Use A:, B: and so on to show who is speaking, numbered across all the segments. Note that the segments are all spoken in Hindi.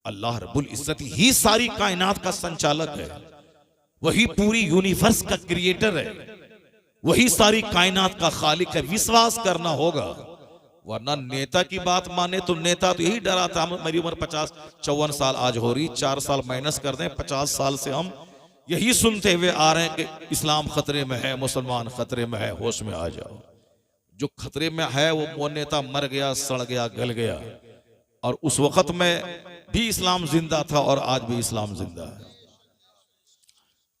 A: अल्लाह रब्बुल इज्जत ही सारी कायनात का संचालक है, वही पूरी यूनिवर्स का क्रिएटर है, वही सारी कायनात का खालिक है। विश्वास करना होगा, वरना नेता की बात माने तो नेता तो यही डरा था। मेरी उम्र 50-54 साल आज हो रही, 4 साल माइनस कर दें, 50 साल से हम यही सुनते हुए आ रहे हैं कि इस्लाम खतरे में है, मुसलमान खतरे में है, होश में आ जाओ। जो खतरे में है वो नेता मर गया, सड़ गया, गल गया, और उस वक्त में भी इस्लाम जिंदा था और आज भी इस्लाम जिंदा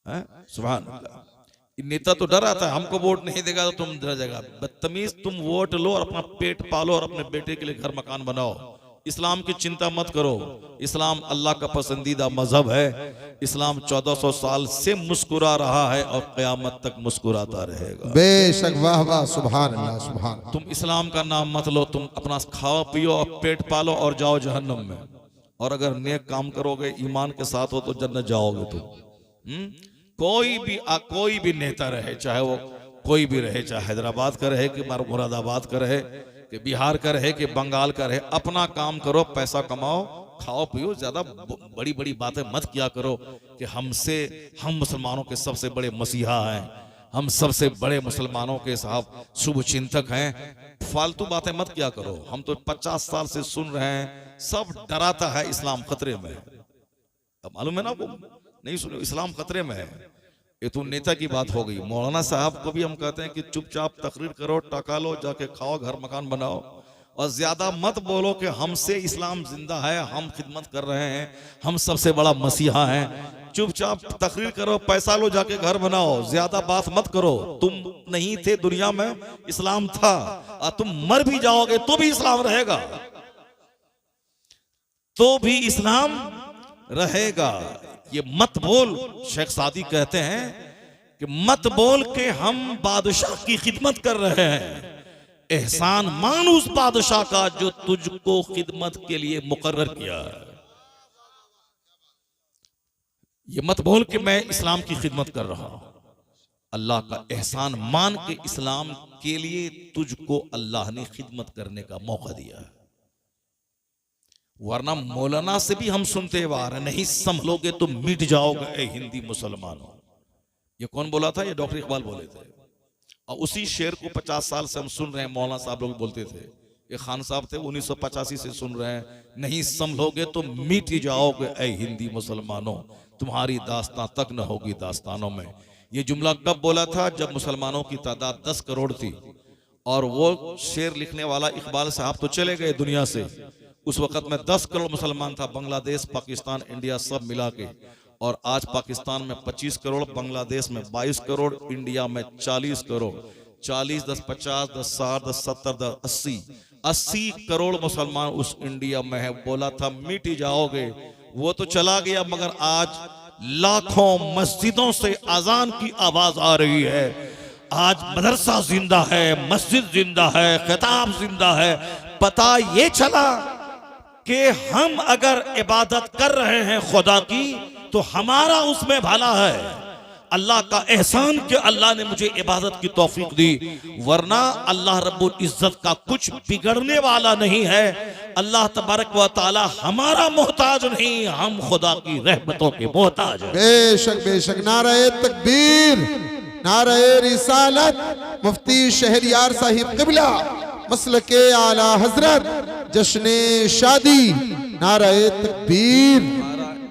A: है। सुभान अल्लाह। नेता तो डरा था, हमको वोट नहीं देगा तो तुम डर जाएगा। बदतमीज, तुम वोट लो और अपना पेट पालो और अपने बेटे के लिए घर मकान बनाओ। इस्लाम की चिंता मत करो। इस्लाम अल्लाह का पसंदीदा मजहब है। इस्लाम 1400 साल से मुस्कुरा रहा है और क़यामत तक मुस्कुराता रहेगा।
B: बेशक, वाह वाह, सुभान अल्लाह, सुभान।
A: तुम इस्लाम का नाम मत लो, तुम अपना खाओ पियो और पेट पालो और जाओ जहन्नम में। और अगर नेक काम करोगे, ईमान के साथ हो, तो जन्नत जाओगे तुम। कोई भी नेता रहे, चाहे वो कोई भी रहे, चाहे हैदराबाद का रहे कि मुरादाबाद का रहे कि बिहार का रहे कि बंगाल का रहे, अपना काम करो, पैसा कमाओ, खाओ पियो। ज्यादा बड़ी बड़ी बातें मत किया करो कि हम मुसलमानों के सबसे बड़े मसीहा हैं, हम सबसे बड़े मुसलमानों के साहब शुभ चिंतक हैं। फालतू बातें मत किया करो। हम तो 50 साल से सुन रहे हैं, सब डराता है इस्लाम खतरे में। अब मालूम है ना, वो नहीं सुनो, इस्लाम खतरे में है। ये तो नेता की बात हो गई। मौलाना साहब को भी हम कहते हैं कि चुपचाप तकरीर करो, टका लो, जाके खाओ, घर मकान बनाओ, और ज्यादा मत बोलो कि हमसे इस्लाम जिंदा है, हम खिदमत कर रहे हैं, हम सबसे बड़ा मसीहा हैं। चुपचाप तकरीर करो, पैसा लो, जाके घर बनाओ, ज्यादा बात मत करो। तुम नहीं थे दुनिया में, इस्लाम था, और तुम मर भी जाओगे तो भी इस्लाम रहेगा, तो भी इस्लाम रहेगा। ये मत बोल, शेख सादी कहते हैं कि मत बोल के हम बादशाह की खिदमत कर रहे हैं, एहसान मान उस बादशाह का जो तुझको खिदमत के लिए मुकर्रर किया है। ये मत बोल कि मैं इस्लाम की खिदमत कर रहा हूं। अल्लाह का एहसान मान के इस्लाम के लिए तुझको अल्लाह ने खिदमत करने का मौका दिया है। वरना मौलाना से भी हम सुनते आ रहे, नहीं संभलोगे तो मिट जाओगे ए हिंदी मुसलमानों। ये कौन बोला था? ये डॉक्टर इकबाल बोले थे। और उसी शेर को 50 साल से हम सुन रहे हैं, मौलाना साहब लोग बोलते थे। ये खान साहब थे, 1985 से सुन रहे हैं, नहीं संभलोगे तो मिट जाओगे ए हिंदी मुसलमानों, तुम्हारी दास्तां तक न होगी दास्तानों में। ये जुमला कब बोला था? जब मुसलमानों की तादाद 10 करोड़ थी, और वो शेर लिखने वाला इकबाल साहब तो चले गए दुनिया से। उस वक्त में 10 करोड़ मुसलमान था, बांग्लादेश, पाकिस्तान, इंडिया सब मिला के। और आज पाकिस्तान में 25 करोड़, बांग्लादेश में 22 करोड़, इंडिया में 40 करोड़। 40 10 50 10 60 10 70 10 80 करोड़ मुसलमान उस इंडिया में है। बोला था मिट जाओगे, वो तो चला गया, मगर आज लाखों मस्जिदों से अजान की आवाज आ रही है। आज मदरसा जिंदा है, मस्जिद जिंदा है, खिताब जिंदा है। पता ये चला कि हम अगर इबादत कर रहे हैं खुदा की, तो हमारा उसमें भला है। अल्लाह का एहसान कि अल्लाह ने मुझे इबादत की तौफीक दी, वरना अल्लाह रब्बुल इज्जत का कुछ बिगड़ने वाला नहीं है। अल्लाह तबारक व तआला हमारा मोहताज नहीं, हम खुदा की रहमतों के मोहताज हैं।
B: बेशक बेशक। नारे तकबीर, नारे रिसालत, मुफ्ती शहरियार साहिब क़िबला, मसलके आला हजरत, जश्ने शादी, नारे तकबीर।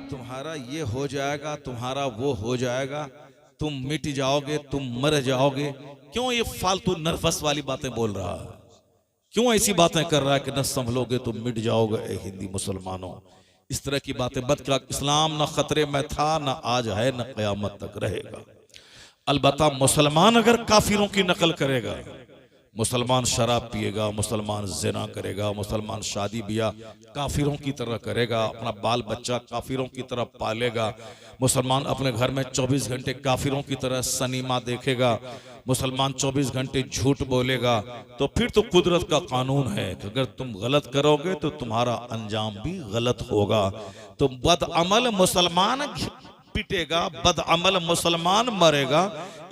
A: तुम्हारा ये हो जाएगा, तुम्हारा वो हो जाएगा, तुम मिट जाओगे, तुम मर जाओगे। क्यों ये फालतू नर्वस वाली बातें बोल रहा है? क्यों ऐसी बातें कर रहा है कि न संभलोगे तुम मिट जाओगे ए हिंदी मुसलमानों? इस तरह की बातें मत कर। इस्लाम न खतरे में था, न आज है, न क़यामत तक रहेगा। अलबत्ता मुसलमान अगर काफिरों की नकल करेगा, मुसलमान शराब पिएगा, मुसलमान ज़िना करेगा, मुसलमान शादी ब्याह काफिरों की तरह करेगा, अपना बाल बच्चा काफिरों की तरह पालेगा, मुसलमान अपने घर में 24 घंटे काफिरों की तरह सनीमा देखेगा, मुसलमान 24 घंटे झूठ बोलेगा, तो फिर तो कुदरत का कानून है कि अगर तुम गलत करोगे तो तुम्हारा अंजाम भी गलत होगा। तो बदअमल मुसलमान पिटेगा, बदअमल मुसलमान मरेगा,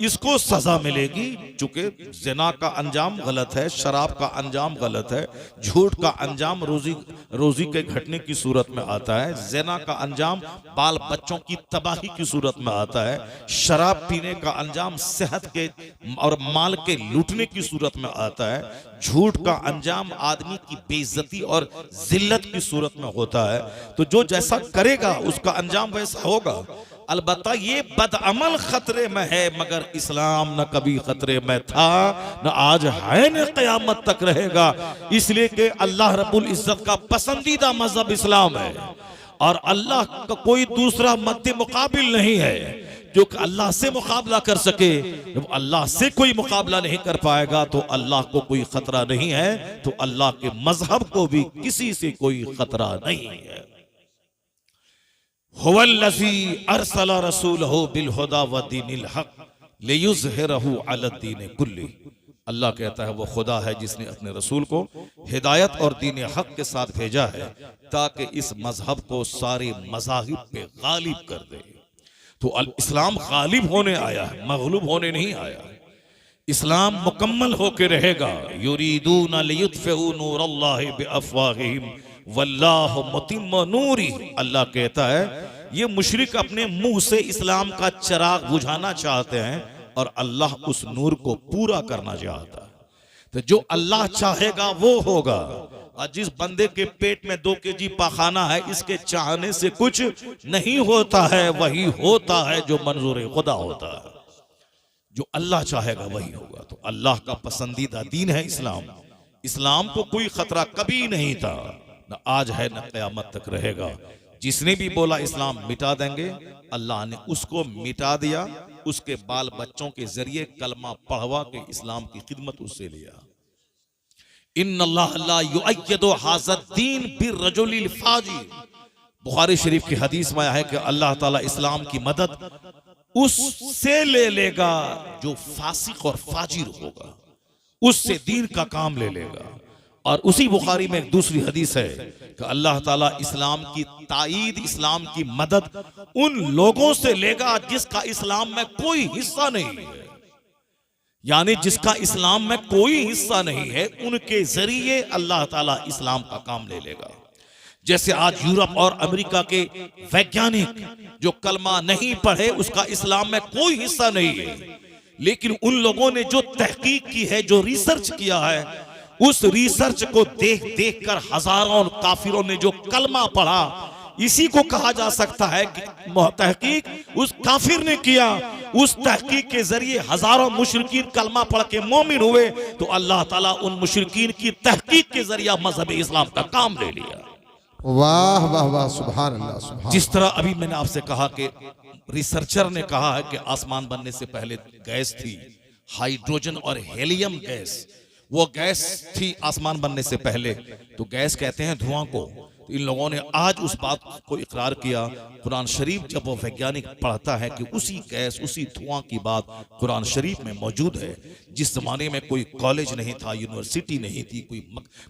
A: इसको सजा मिलेगी, चूंकि ज़िना का अंजाम गलत है, शराब का अंजाम गलत है, झूठ का अंजाम रोजी के घटने की सूरत में आता है, ज़िना का अंजाम बाल बच्चों की तबाही की सूरत में आता है, शराब पीने का अंजाम सेहत के और माल के लूटने की सूरत में आता है, झूठ का अंजाम आदमी की बेइज्जती और जिल्लत की सूरत में होता है। तो जो जैसा करेगा उसका अंजाम वैसा होगा। अलबत्ता ये बदअमल खतरे में है, मगर इस्लाम न कभी खतरे में था, न आज है, न क़यामत तक रहेगा। इसलिए कि अल्लाह रब्बुल इज्जत का पसंदीदा मजहब इस्लाम है और अल्लाह का कोई दूसरा मद्दे मुकाबिल नहीं है जो कि अल्लाह से मुकाबला कर सके। जब अल्लाह से कोई मुकाबला नहीं कर पाएगा तो अल्लाह को कोई खतरा नहीं है, तो अल्लाह के मजहब को भी किसी से कोई खतरा नहीं है। हुवल्लज़ी अरसला रसूलहु बिलहुदा व दीनिल हक़ लियुज़हिरहु अलद्दीन कुल्ली। अल्लाह कहता है वो खुदा है जिसने अपने रसूल को हिदायत और दीन हक के साथ भेजा है ताकि इस मजहब को सारे मज़ाहिब पे गालिब कर दे। तो इस्लाम गालिब होने आया है, मग़लूब होने नहीं आया। इस्लाम मुकम्मल होके रहेगा। युरीदूना लियुत्फ़िउ नूरल्लाहि बिअफ़वाहिहिम वल्लाहु मुतिम्मु नूरी। अल्लाह कहता है ये मुशरिक अपने मुंह से इस्लाम का चिराग बुझाना चाहते हैं और अल्लाह उस नूर को पूरा करना चाहता है। तो जो अल्लाह चाहेगा वो होगा। और जिस बंदे के पेट में 2 केजी पाखाना है, इसके चाहने से कुछ नहीं होता है, वही होता है जो मंजूर खुदा होता है। जो अल्लाह चाहेगा वही होगा। तो अल्लाह का पसंदीदा दीन है इस्लाम। इस्लाम को कोई खतरा कभी नहीं था, न आज है, न क़यामत तक रहेगा। जिसने भी बोला इस्लाम मिटा देंगे, अल्लाह ने उसको मिटा दिया। उसके बाल बच्चों के जरिए कलमा पढ़वा के इस्लाम की खिदमत उससे लिया। इन्नल्लाह ला युअय्यिदु हाज़द्दीन बिर्रजुलिल फाजिर। बुखारी शरीफ की हदीस में आया है कि अल्लाह ताला इस्लाम की मदद उससे ले लेगा जो फासिक और फाजिर होगा, उससे दीन का काम ले लेगा। और उसी बुखारी में एक दूसरी हदीस है कि अल्लाह ताला इस्लाम की ताईद, इस्लाम की मदद उन लोगों से लेगा जिसका इस्लाम में कोई हिस्सा नहीं है। यानी जिसका इस्लाम में कोई हिस्सा नहीं है, उनके जरिए अल्लाह ताला इस्लाम का काम ले लेगा। जैसे आज यूरोप और अमेरिका के वैज्ञानिक जो कलमा नहीं पढ़े, उसका इस्लाम में कोई हिस्सा नहीं है, लेकिन उन लोगों ने जो तहकीक की है, जो रिसर्च किया है, उस रिसर्च को देख देख कर हजारों काफिरों ने जो कलमा पढ़ा, इसी को कहा जा सकता है कि तहकीक उस काफिर ने किया। उस तहकीक के जरिए हजारों मुशरिकीन कलमा पढ़ के मोमिन हुए, तो अल्लाह ताला उन मुशरिकीन की तहकीक के जरिए मजहब इस्लाम का काम ले लिया।
B: वाह वाह वाह, सुभान अल्लाह, सुभान।
A: जिस तरह अभी मैंने आपसे कहा कि रिसर्चर ने कहा है कि आसमान बनने से पहले गैस थी, हाइड्रोजन और हेलियम गैस, वो गैस थी आसमान बनने से पहले। तो गैस कहते हैं धुआं को। तो इन लोगों ने आज उस बात को इकरार किया। कुरान शरीफ जब वो वैज्ञानिक पढ़ता है कि उसी गैस, उसी धुआं की बात कुरान शरीफ में मौजूद है। जिस जमाने में कोई कॉलेज नहीं था, यूनिवर्सिटी नहीं थी,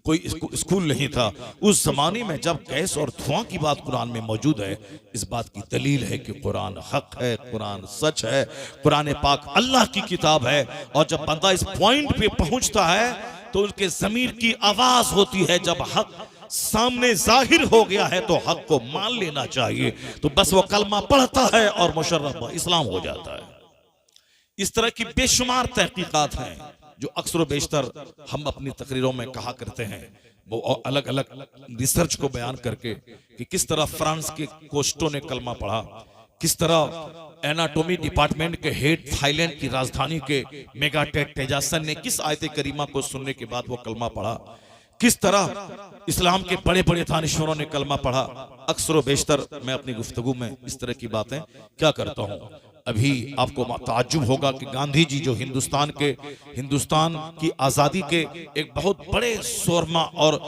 A: कोई स्कूल नहीं था, उस जमाने में जब गैस और धुआं की बात कुरान में मौजूद है, इस बात की दलील है कि कुरान हक है, कुरान सच है, कुरान पाक अल्लाह की किताब है। और जब बंदा इस पॉइंट पे पहुंचता है तो उसके ज़मीर की आवाज होती है, जब हक सामने जाहिर हो गया है तो हक को मान लेना चाहिए। तो बस वो कलमा पढ़ता है और मुशर्रफ इस्लाम हो जाता है। इस तरह की बेशुमार तहकीकात हैं जो अक्सर बेशतर हम अपनी तकरीरों में कहा करते हैं, वो अलग अलग रिसर्च को बयान करके कि किस तरह फ्रांस के कोस्टो ने कलमा पढ़ा, किस तरह एनाटॉमी डिपार्टमेंट के हेड थाईलैंड की राजधानी के मेगाटेट तेजासन ने किस आयत करीमा को सुनने के बाद वो कलमा पढ़ा, किस तरह इस्लाम के बड़े बड़े दानिश्वरों ने कलमा पढ़ा। अक्सर बेशतर मैं अपनी गुफ्तगू में इस तरह की बातें क्या करता हूँ। अभी आपको ताज्जुब होगा कि गांधी जी जो हिंदुस्तान की आज़ादी के एक बहुत बड़े शोरमा और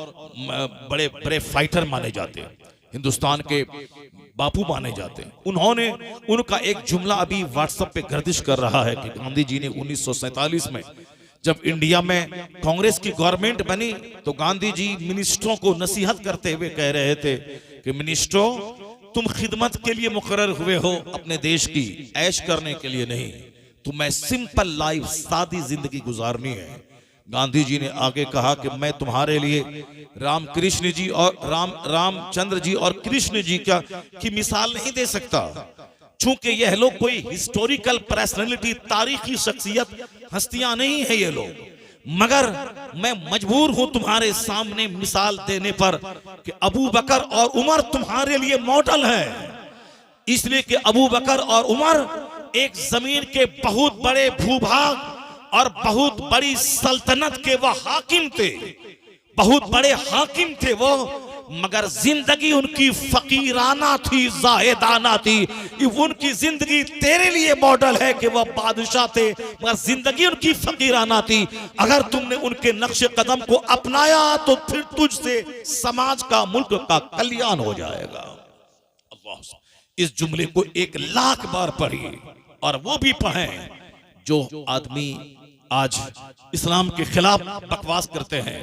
A: बड़े बड़े फाइटर माने जाते हैं, हिंदुस्तान के बापू माने जाते हैं, उन्होंने उनका एक जुमला अभी व्हाट्सएप पे गर्दिश कर रहा है कि गांधी जी ने 1947 में जब इंडिया में कांग्रेस की गवर्नमेंट बनी तो गांधी जी मिनिस्टरों को नसीहत करते हुए कह रहे थे कि मिनिस्टरों, तुम खिदमत के लिए मुकर्रर हुए हो, अपने देश की ऐश करने के लिए नहीं। तुम्हें सिंपल लाइफ, सादी जिंदगी गुजारनी है। गांधी जी ने आगे कहा कि मैं तुम्हारे लिए रामकृष्ण जी और रामचंद्र जी और कृष्ण जी की मिसाल नहीं दे सकता, चूंकि यह लोग कोई हिस्टोरिकल पर्सनैलिटी, तारीखी शख्सियत, हस्तियां नहीं है ये लोग, मगर मैं मजबूर हूं तुम्हारे सामने मिसाल देने पर कि अबू बकर और उमर तुम्हारे लिए मॉडल है। इसलिए कि अबू बकर और उमर एक जमीन के बहुत बड़े भूभाग और बहुत बड़ी सल्तनत के वो हाकिम थे, बहुत बड़े हाकिम थे वो, मगर जिंदगी उनकी फकीराना थी, जाहिदाना थी। उनकी जिंदगी तेरे लिए मॉडल है कि वह बादशाह थे, मगर जिंदगी उनकी फकीराना थी। अगर तुमने उनके नक्शे कदम को अपनाया तो फिर तुझसे समाज का, मुल्क का कल्याण हो जाएगा। अल्लाह, इस जुमले को 1 लाख बार पढ़िए, और वो भी पढ़ें जो आदमी आज इस्लाम के खिलाफ बकवास करते हैं।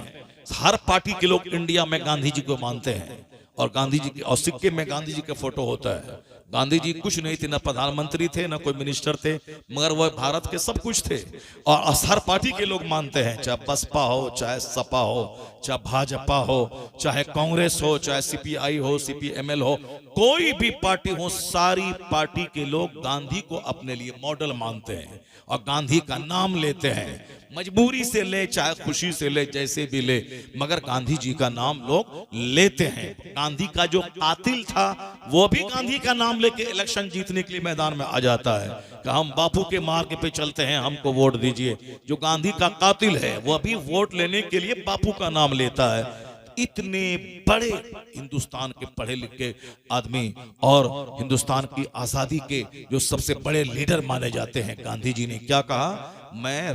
A: हर पार्टी के लोग इंडिया में गांधी जी को मानते हैं, और गांधी जी के और सिक्के में गांधी जी का फोटो होता है। गांधी जी कुछ नहीं थे, ना प्रधानमंत्री थे, ना कोई मिनिस्टर थे, मगर वह भारत के सब कुछ थे। और हर पार्टी के लोग मानते हैं, चाहे बसपा हो, चाहे सपा हो, चाहे भाजपा हो, चाहे कांग्रेस हो, चाहे सीपीआई हो, सीपीएमएल हो, कोई भी पार्टी हो, सारी पार्टी के लोग गांधी को अपने लिए मॉडल मानते हैं और गांधी का नाम लेते हैं। मजबूरी से ले, चाहे खुशी से ले, जैसे भी ले, मगर गांधी जी का नाम लोग लेते हैं। गांधी का जो कातिल था वो भी गांधी का नाम लेके इलेक्शन जीतने के लिए मैदान में आ जाता है कि हम बापू के मार्ग पे चलते हैं, हमको वोट दीजिए। जो गांधी का कातिल है वह भी वोट लेने के लिए बापू का नाम लेता है। इतने बड़े हिंदुस्तान के पढ़े लिखे आदमी और हिंदुस्तान की आजादी के जो सबसे बड़े लीडर माने जाते हैं, गांधी जी ने क्या कहा, मैं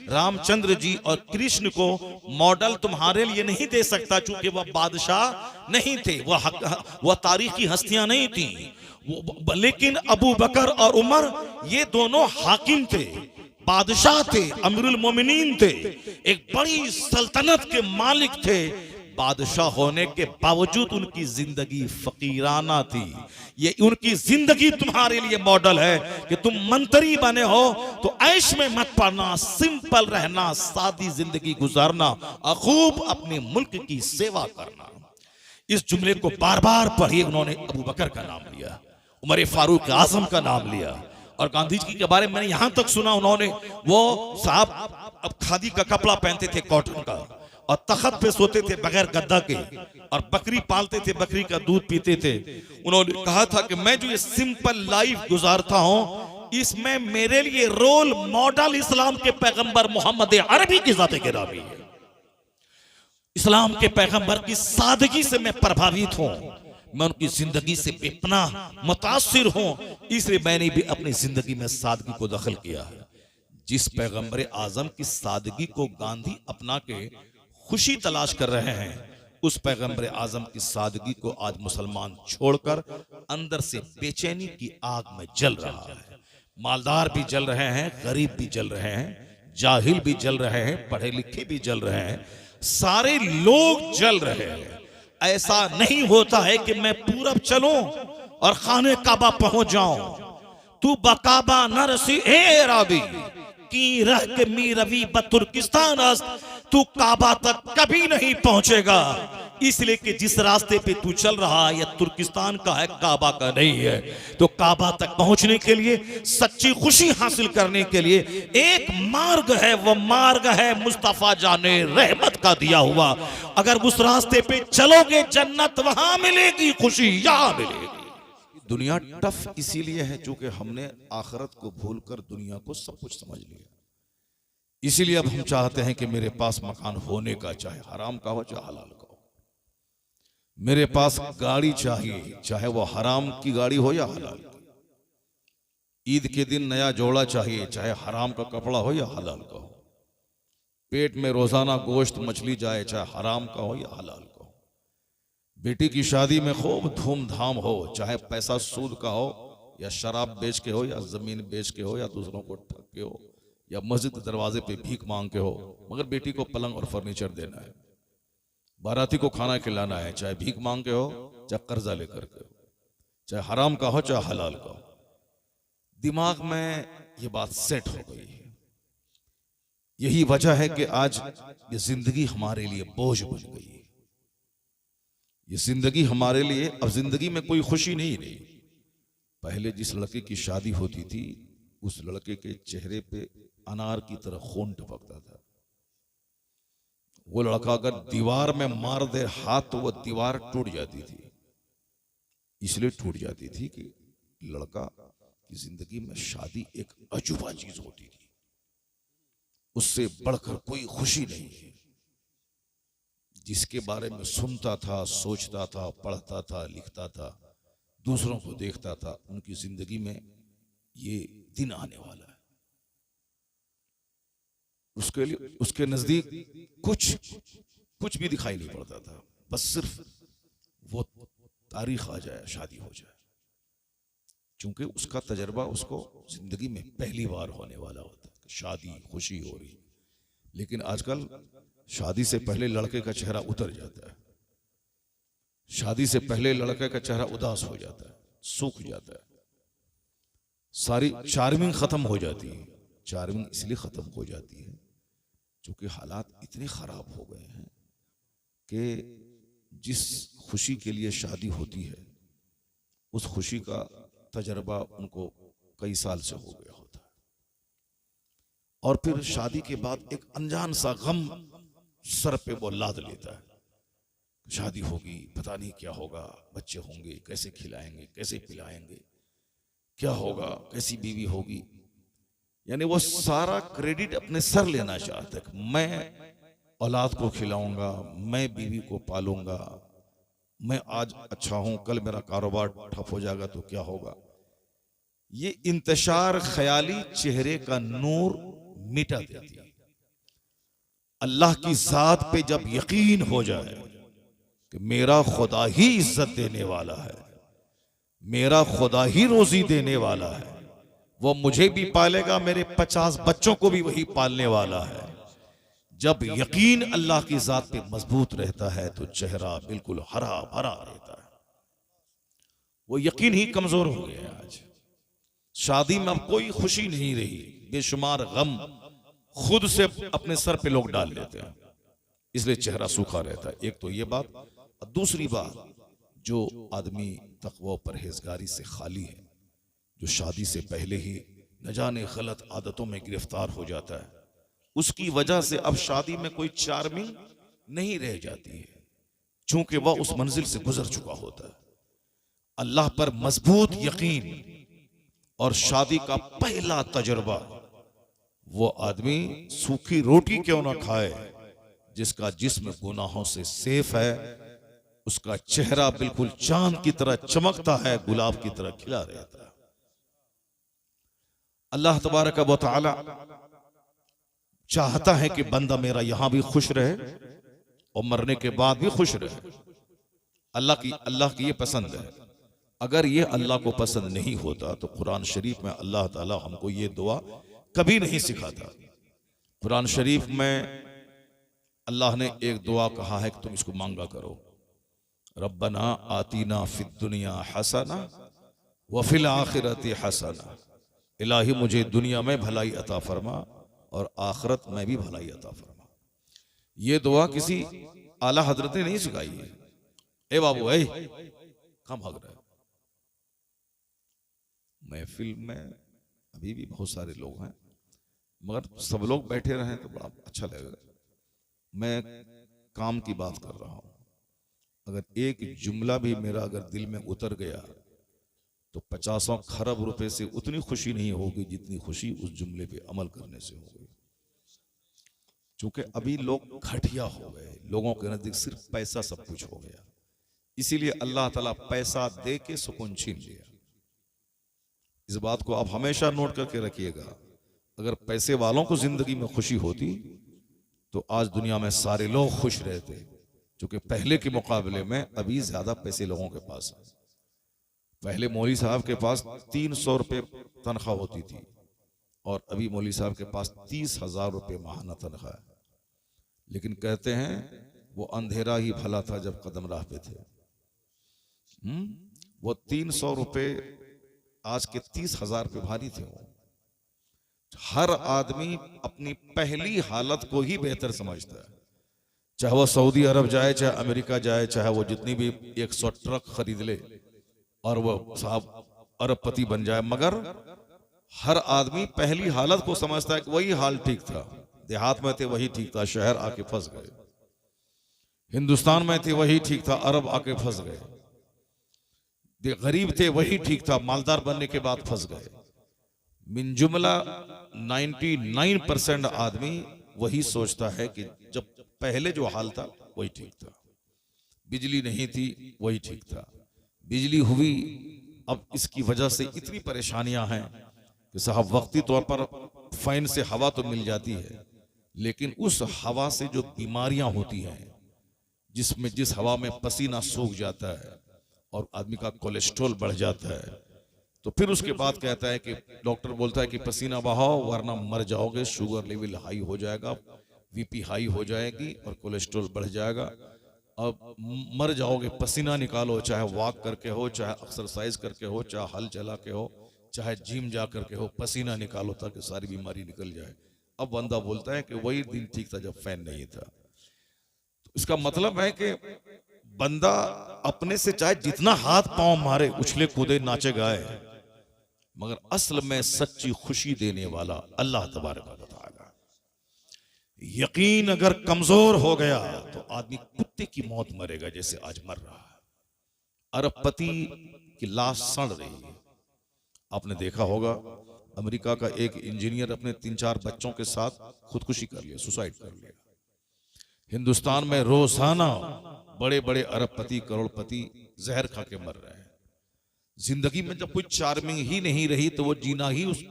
A: रामचंद्र जी और कृष्ण को मॉडल तुम्हारे लिए नहीं दे सकता, चूंकि वह बादशाह नहीं थे, वह तारीखी हस्तियां नहीं थी, लेकिन अबू बकर और उमर ये दोनों हाकिम थे, बादशाह थे, अमीरुल मोमिनीन थे, एक बड़ी सल्तनत के मालिक थे। बादशाह होने के बावजूद उनकी जिंदगी फकीराना थी। ये उनकी जिंदगी तुम्हारे लिए मॉडल है कि तुम मंत्री बने हो तो ऐश में मत पड़ना, सिंपल रहना, सादी जिंदगी गुजारना और खूब अपने मुल्क की सेवा करना। इस जुमले को बार बार पढ़िए। उन्होंने अबू बकर का नाम लिया, उमर फारूक आजम का नाम लिया, और गांधी जी के बारे में मैंने यहां तक सुना, उन्होंने वो साहब अब खादी का कपड़ा पहनते थे, कॉटन का, और तख्त पे सोते थे बगैर गद्दा के, और बकरी पालते थे, बकरी का दूध पीते थे। उन्होंने कहा था कि मैं जो ये सिंपल लाइफ गुजारता हूं, इसमें मेरे लिए रोल मॉडल इस्लाम के पैगंबर मोहम्मद अरबी की जाते गिरामी है। इस्लाम के पैगंबर की सादगी से मैं प्रभावित हूं, मैं उनकी जिंदगी से बेपनाह मुतासिर हूं, इसलिए मैंने भी अपनी जिंदगी में सादगी को दखल किया है। जिस पैगंबर आजम की सादगी को गांधी अपना के खुशी तलाश कर रहे हैं, उस पैगंबर आजम की सादगी को आज मुसलमान छोड़कर अंदर से बेचैनी की आग में जल रहा है। मालदार भी जल रहे हैं, गरीब भी जल रहे हैं, जाहिल भी जल रहे हैं, पढ़े लिखे भी जल रहे हैं, सारे लोग जल रहे हैं। ऐसा नहीं होता है कि मैं पूरब चलूं और खाने काबा पहुंच जाऊं। तू बकाबा न रसी ए राबी की रह के मी रवि बतुर्किस्तान, तू काबा तक कभी नहीं पहुंचेगा। इसलिए कि जिस रास्ते पे तू चल रहा है, यह तुर्किस्तान का है, काबा का नहीं है। तो काबा तक पहुंचने के लिए, सच्ची खुशी हासिल करने के लिए एक मार्ग है, वो मार्ग है मुस्तफा जाने रहमत का दिया हुआ। अगर उस रास्ते पे चलोगे, जन्नत वहां मिलेगी, खुशी यहां मिलेगी। दुनिया टफ इसीलिए है क्योंकि हमने आखिरत को भूलकर दुनिया को सब कुछ समझ लिया। इसीलिए अब हम चाहते हैं कि मेरे पास मकान होने का, चाहे हराम का हो चाहे हलाल का हो। मेरे पास गाड़ी चाहिए, चाहे वो हराम की गाड़ी हो या हलाल की। ईद के दिन नया जोड़ा चाहिए, चाहे हराम का कपड़ा हो या हलाल का हो। पेट में रोजाना गोश्त मछली जाए, चाहे हराम का हो या हलाल का हो। बेटी की शादी में खूब धूमधाम हो, चाहे पैसा सूद का हो या शराब बेच के हो या जमीन बेच के हो या दूसरों को ठग के हो या मस्जिद के दरवाजे पे भीख मांग के हो, मगर बेटी को पलंग और फर्नीचर देना है, बाराती को खाना खिलाना है, चाहे भीख मांग के हो चाहे कर्जा लेकर के हो, चाहे हराम का हो चाहे हलाल का हो। दिमाग में ये बात सेट हो गई है। यही वजह है कि आज ये जिंदगी हमारे लिए बोझ बन गई है। ये जिंदगी हमारे लिए अब जिंदगी में कोई खुशी नहीं रही। पहले जिस लड़के की शादी होती थी उस लड़के के चेहरे पे अनार की तरह खून टपकता था। वो लड़का अगर दीवार में मार दे हाथ तो वो दीवार टूट जाती थी। इसलिए टूट जाती थी कि लड़का की जिंदगी में शादी एक अजूबा चीज होती थी, उससे बढ़कर कोई खुशी नहीं है। जिसके बारे में सुनता था, सोचता था, पढ़ता था, लिखता था, दूसरों को देखता था, उनकी जिंदगी में ये दिन आने वाला है। उसके लिए उसके नजदीक कुछ भी दिखाई नहीं पड़ता था, बस सिर्फ वो तारीख आ जाए, शादी हो जाए, क्योंकि उसका तजर्बा उसको जिंदगी में पहली बार होने वाला होता है, शादी खुशी हो रही। लेकिन आजकल शादी से पहले लड़के का चेहरा उतर जाता है, शादी से पहले लड़के का चेहरा उदास हो जाता है, सूख जाता है, सारी चार्मिंग खत्म हो जाती है। चार्मिंग इसलिए खत्म हो जाती है क्योंकि हालात इतने खराब हो गए हैं कि जिस खुशी के लिए शादी होती है उस खुशी का तजर्बा उनको कई साल से हो गया होता है। और फिर शादी के बाद एक अनजान सा गम सर पे वो लाद लेता है। शादी होगी, पता नहीं क्या होगा, बच्चे होंगे, कैसे खिलाएंगे, कैसे पिलाएंगे, क्या होगा, कैसी बीवी होगी। यानी वो सारा क्रेडिट अपने सर लेना चाहता है। मैं औलाद को खिलाऊंगा, मैं बीवी को पालूंगा, मैं आज अच्छा हूं, कल मेरा कारोबार ठप हो जाएगा तो क्या होगा। ये इंतशार ख्याली चेहरे का नूर मिटा देती है। अल्लाह की जात पे जब यकीन हो जाए कि मेरा खुदा ही इज्जत देने वाला है, मेरा खुदा ही रोजी देने वाला है, वो मुझे भी पालेगा, मेरे 50 बच्चों को भी वही पालने वाला है। जब यकीन अल्लाह की जात पे मजबूत रहता है तो चेहरा बिल्कुल हरा भरा रहता है। वो यकीन ही कमजोर हो गया है। आज शादी में अब कोई खुशी नहीं रही, बेशुमार गम खुद से अपने सर पे लोग डाल लेते हैं, इसलिए चेहरा सूखा रहता है। एक तो ये बात, और दूसरी बात, जो आदमी तकवा परहेजगारी से खाली है, जो शादी से पहले ही न जाने गलत आदतों में गिरफ्तार हो जाता है, उसकी वजह से अब शादी में कोई चार्मिंग नहीं रह जाती है, चूंकि वह उस मंजिल से गुजर चुका होता है। अल्लाह पर मजबूत यकीन और शादी का पहला तजुर्बा, वो आदमी सूखी रोटी क्यों ना खाए, जिसका जिस्म गुनाहों से सेफ है, उसका चेहरा बिल्कुल चांद की तरह चमकता है, गुलाब की तरह खिला रहता है। अल्लाह तबारक व तआला चाहता है कि बंदा मेरा यहां भी खुश रहे और मरने के बाद भी खुश रहे। अल्लाह की ये पसंद है। अगर ये अल्लाह को पसंद नहीं होता तो कुरान शरीफ में अल्लाह ताला हमको ये दुआ कभी नहीं सिखाता। कुरान शरीफ में अल्लाह ने एक दुआ कहा है कि तुम इसको मांगा करो, रब्बना आतीना फिद दुनिया हसना व फिल आखिरति हसना। इलाही मुझे दुनिया में भलाई अता फरमा और आखिरत में भी भलाई अता फरमा। ये दुआ किसी आला हजरत ने नहीं सिखाई है। ए बाबू, ए कहां भाग रहा है? महफिल में अभी भी बहुत सारे लोग हैं, मगर सब लोग बैठे रहे तो बड़ा अच्छा लगेगा। मैं काम की बात कर रहा हूं। अगर एक जुमला भी मेरा अगर दिल में उतर गया तो 50 खरब रुपए से उतनी खुशी नहीं होगी जितनी खुशी उस जुमले पे अमल करने से होगी। क्योंकि अभी लोग घटिया हो गए, लोगों के नजदीक सिर्फ पैसा सब कुछ हो गया, इसीलिए अल्लाह ताला पैसा दे के सुकून छीन लिया। इस बात को आप हमेशा नोट करके रखिएगा। अगर पैसे वालों को जिंदगी में खुशी होती तो आज दुनिया में सारे लोग खुश रहते, क्योंकि पहले के मुकाबले में अभी ज्यादा पैसे लोगों के पास है। पहले मौलवी साहब के पास 300 रुपये तनख्वाह होती थी और अभी मौलवी साहब के पास 30,000 रुपये माहाना तनख्वाह है। लेकिन कहते हैं वो अंधेरा ही भला था जब कदम राह पे थे। वो 300 रुपये आज के 30,000 पे भारी थे वो। हर आदमी अपनी पहली हालत को ही बेहतर समझता है, चाहे वो सऊदी अरब जाए, चाहे अमेरिका जाए, चाहे वो जितनी भी 100 ट्रक खरीद ले और वो साहब अरबपति बन जाए, मगर हर आदमी पहली हालत को समझता है कि वही हाल ठीक था। देहात में थे वही ठीक था, शहर आके फंस गए। हिंदुस्तान में थे वही ठीक था, अरब आके फंस गए। गरीब थे वही ठीक था, मालदार बनने के बाद फंस गए। मिन जुमला 99% आदमी वही सोचता है कि जब पहले जो हाल था वही ठीक था। बिजली नहीं थी वही ठीक था, बिजली हुई अब इसकी वजह से इतनी परेशानियां हैं कि साहब वक्ती तौर पर फैन से हवा तो मिल जाती है, लेकिन उस हवा से जो बीमारियां होती हैं, जिस हवा में पसीना सूख जाता है और आदमी का कोलेस्ट्रॉल बढ़ जाता है, तो फिर उसके बाद कहता है कि डॉक्टर बोलता है कि पसीना बहाओ वरना मर जाओगे, शुगर लेवल हाई हो जाएगा, बीपी हाई हो जाएगी और कोलेस्ट्रॉल बढ़ जाएगा, अब मर जाओगे, पसीना निकालो, चाहे वॉक करके हो, चाहे एक्सरसाइज करके हो, चाहे हल चला के हो, चाहे जिम जा करके हो, पसीना निकालो ताकि सारी बीमारी निकल जाए। अब बंदा बोलता है कि वही दिन ठीक था जब फैन नहीं था। तो इसका मतलब है कि बंदा अपने से चाहे जितना हाथ पांव मारे, उछले कूदे, नाचे गाए, मगर असल में सच्ची खुशी देने वाला अल्लाह तबारक व तआला। यकीन अगर कमजोर हो गया तो आदमी कुत्ते की मौत मरेगा जैसे आज मर रहा है। अरबपति की लाश सड़ रही है। आपने देखा होगा अमेरिका का एक इंजीनियर अपने 3-4 बच्चों के साथ खुदकुशी कर लिया, सुसाइड कर लिया। हिंदुस्तान में रोजाना बड़े बड़े अरबपति, करोड़पति जहर खा के मर रहे हैं। जिंदगी में जब कोई चार्मिंग ही नहीं रही तो वो जीना ही उस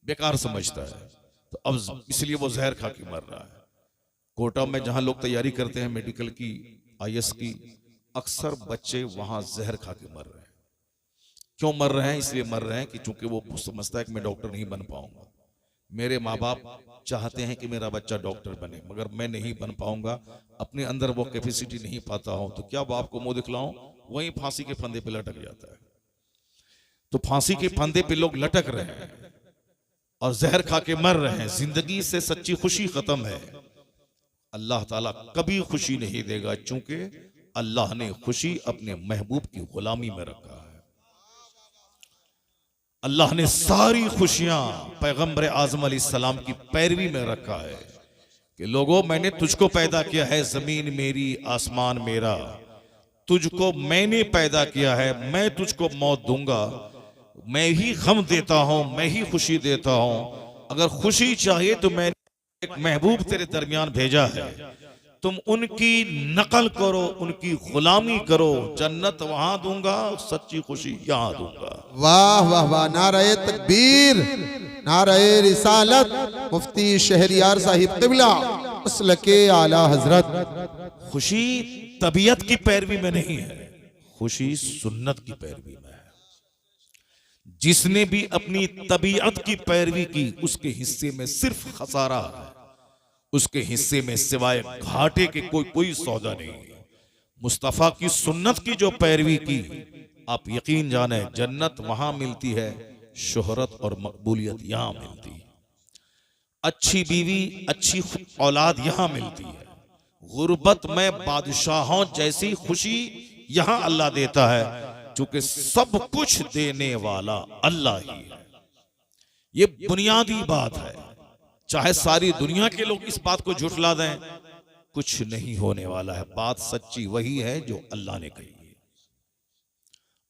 A: बेकार समझता है, तो अब इसलिए वो जहर खा के मर रहा है। कोटा में जहां लोग तैयारी करते हैं मेडिकल की, IAS की, अक्सर बच्चे वहां जहर खा के मर रहे हैं। क्यों मर रहे हैं? इसलिए मर रहे हैं कि चूंकि वो समझता है कि मैं डॉक्टर नहीं बन पाऊंगा। मेरे माँ बाप चाहते हैं कि मेरा बच्चा डॉक्टर बने, मगर मैं नहीं बन पाऊंगा, अपने अंदर वो कैपेसिटी नहीं पाता हूं, तो क्या बाप को मुंह दिखलाऊं? वहीं फांसी के फंदे पे लटक जाता है। तो फांसी के फंदे पे लोग लटक रहे हैं और जहर खा के मर रहे हैं। जिंदगी से सच्ची खुशी खत्म है। अल्लाह ताला कभी खुशी नहीं देगा, चूंकि अल्लाह ने खुशी अपने महबूब की गुलामी में रखा है। अल्लाह ने सारी खुशियां पैगंबर आजम अलैहिस्सलाम की पैरवी में रखा है कि लोगों, मैंने तुझको पैदा किया है, जमीन मेरी आसमान मेरा, तुझको मैंने पैदा किया है, मैं तुझको मौत दूंगा, मैं ही गम देता हूं, मैं ही खुशी देता हूं। अगर खुशी चाहिए तो मैंने एक महबूब तेरे दरमियान भेजा है, तुम उनकी नकल करो, उनकी गुलामी करो, जन्नत वहां दूंगा, सच्ची खुशी यहां दूंगा।
B: वाह वाह वाह, नारे तकबीर, नारे रिसालत, मुफ्ती शहरियार साहिब क़िबला असल के आला हजरत।
A: खुशी तबीयत की पैरवी में नहीं है, खुशी सुन्नत की पैरवी में है। जिसने भी अपनी तबीयत की पैरवी की, उसके हिस्से में सिर्फ खसारा है, उसके हिस्से में सिवाय घाटे के कोई सौदा नहीं है। मुस्तफा की सुन्नत की जो पैरवी की, आप यकीन जाने जन्नत वहां मिलती है, शोहरत और मकबूलियत यहां मिलती है। अच्छी बीवी, अच्छी औलाद यहां मिलती है। गुर्बत में बादशाहों जैसी खुशी यहां अल्लाह देता है, क्योंकि सब कुछ देने वाला अल्लाह ही है। ये बुनियादी बात है। चाहे सारी दुनिया के लोग इस बात को झुठला दें, कुछ नहीं होने वाला है। बात सच्ची वही है जो अल्लाह ने कही है।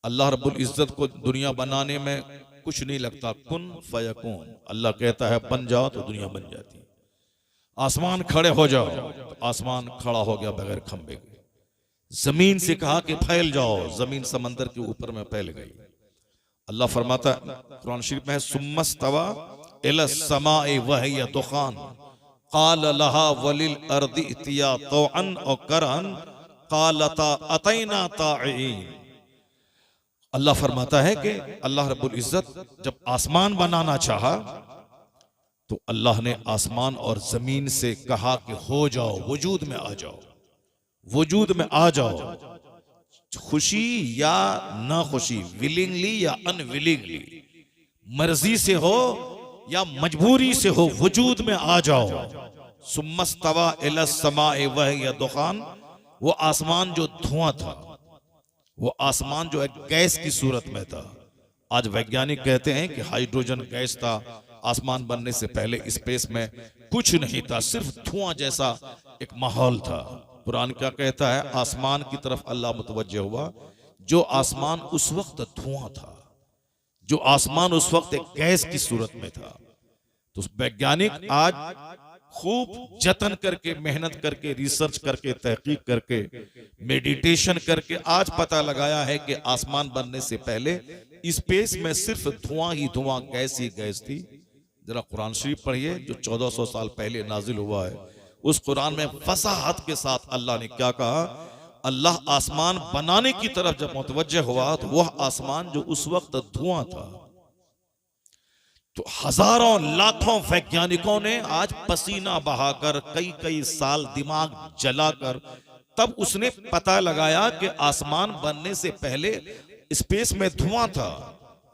A: अल्लाह रब्बुल इज्जत को दुनिया बनाने में कुछ नहीं लगता, कुन फयकून। अल्लाह कहता है बन जाओ तो दुनिया बन जाती है। आसमान खड़े हो जाओ तो आसमान खड़ा हो गया बगैर खंबे के। जमीन से कहा कि फैल जाओ, जमीन समंदर के ऊपर में फैल गई। अल्लाह फरमाता है कुरान शरीफ में है, सुम्मस्तवा इला समाए वहिया दुखान काल लहा वलिल अर्दि इतिया तौअन और करहन कालता अतैना ताईन। अल्लाह फरमाता है कि अल्लाह रब्बुल इज्जत जब आसमान बनाना चाहा तो अल्लाह ने आसमान और जमीन से कहा कि हो जाओ, वजूद में आ जाओ, वजूद में आ जाओ। खुशी या ना खुशी, विलिंगली या अनविलिंगली, मर्जी से हो या मजबूरी से हो, वजूद में आ जाओ। सुम्मस्तवा इला समाए वहिय दुखान, वो आसमान जो धुआं था, वो आसमान जो एक गैस की सूरत में था। आज वैज्ञानिक कहते हैं कि हाइड्रोजन गैस था आसमान बनने से पहले, स्पेस में कुछ नहीं था, सिर्फ धुआं जैसा एक माहौल था। कुरान क्या कहता है? आसमान की तरफ अल्लाह मुतवज्जे हुआ, जो आसमान उस वक्त धुआं था, जो आसमान उस वक्त एक गैस की सूरत में था। तो वैज्ञानिक आज खूब जतन करके, मेहनत करके, रिसर्च करके, तहकीक करके, मेडिटेशन करके आज पता लगाया है कि आसमान बनने से पहले स्पेस में सिर्फ धुआं ही धुआं, गैस ही गैस थी। जरा कुरान शरीफ पढ़िए जो 1400 साल पहले नाजिल हुआ है। उस कुरान में फसाहत के साथ अल्लाह ने क्या कहा? अल्लाह आसमान बनाने की तरफ जब मुतवज्जे हुआ तो वह आसमान जो उस वक्त धुआं था, तो हजारों लाखों वैज्ञानिकों ने आज पसीना बहाकर, कई कई साल दिमाग जलाकर, तब उसने पता लगाया कि आसमान बनने से पहले स्पेस में धुआं था।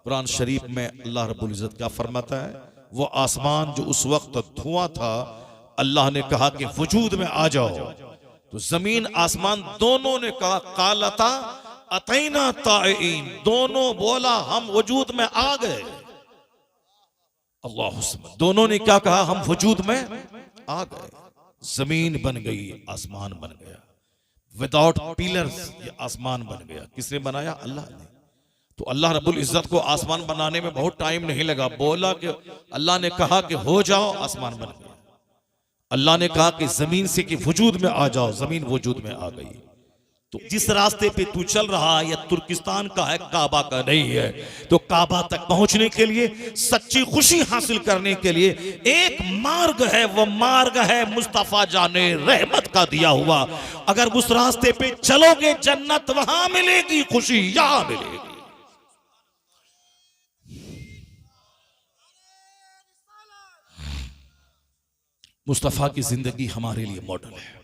A: कुरान शरीफ में अल्लाह रब्बुल इज्जत क्या फरमाता है? वो आसमान जो उस वक्त धुआं था, अल्लाह ने कहा कि वजूद में आ जाओ। तो जमीन आसमान दोनों ने कहा कालता अतैना ताईन, दोनों बोला हम वजूद में आ गए। अल्लाह, दोनों ने क्या कहा? हम वजूद में आ गए। जमीन बन गई, आसमान बन गया, विदाउट पिलर्स ये आसमान बन गया। किसने बनाया? अल्लाह ने। तो अल्लाह रब्बुल इज्जत को आसमान बनाने में बहुत टाइम नहीं लगा। बोला कि अल्लाह ने कहा कि हो जाओ, आसमान बन गया। अल्लाह ने कहा कि जमीन से कि वजूद में आ जाओ, जमीन वजूद में आ गई। तो जिस रास्ते पे तू चल रहा है, यह तुर्किस्तान का है, काबा का नहीं है। तो काबा तक पहुंचने के लिए, सच्ची खुशी हासिल करने के लिए एक मार्ग है, वो मार्ग है मुस्तफा जाने रहमत का दिया हुआ। अगर उस रास्ते पे चलोगे, जन्नत वहां मिलेगी, खुशी यहां मिलेगी। मुस्तफा की जिंदगी हमारे लिए मॉडल है।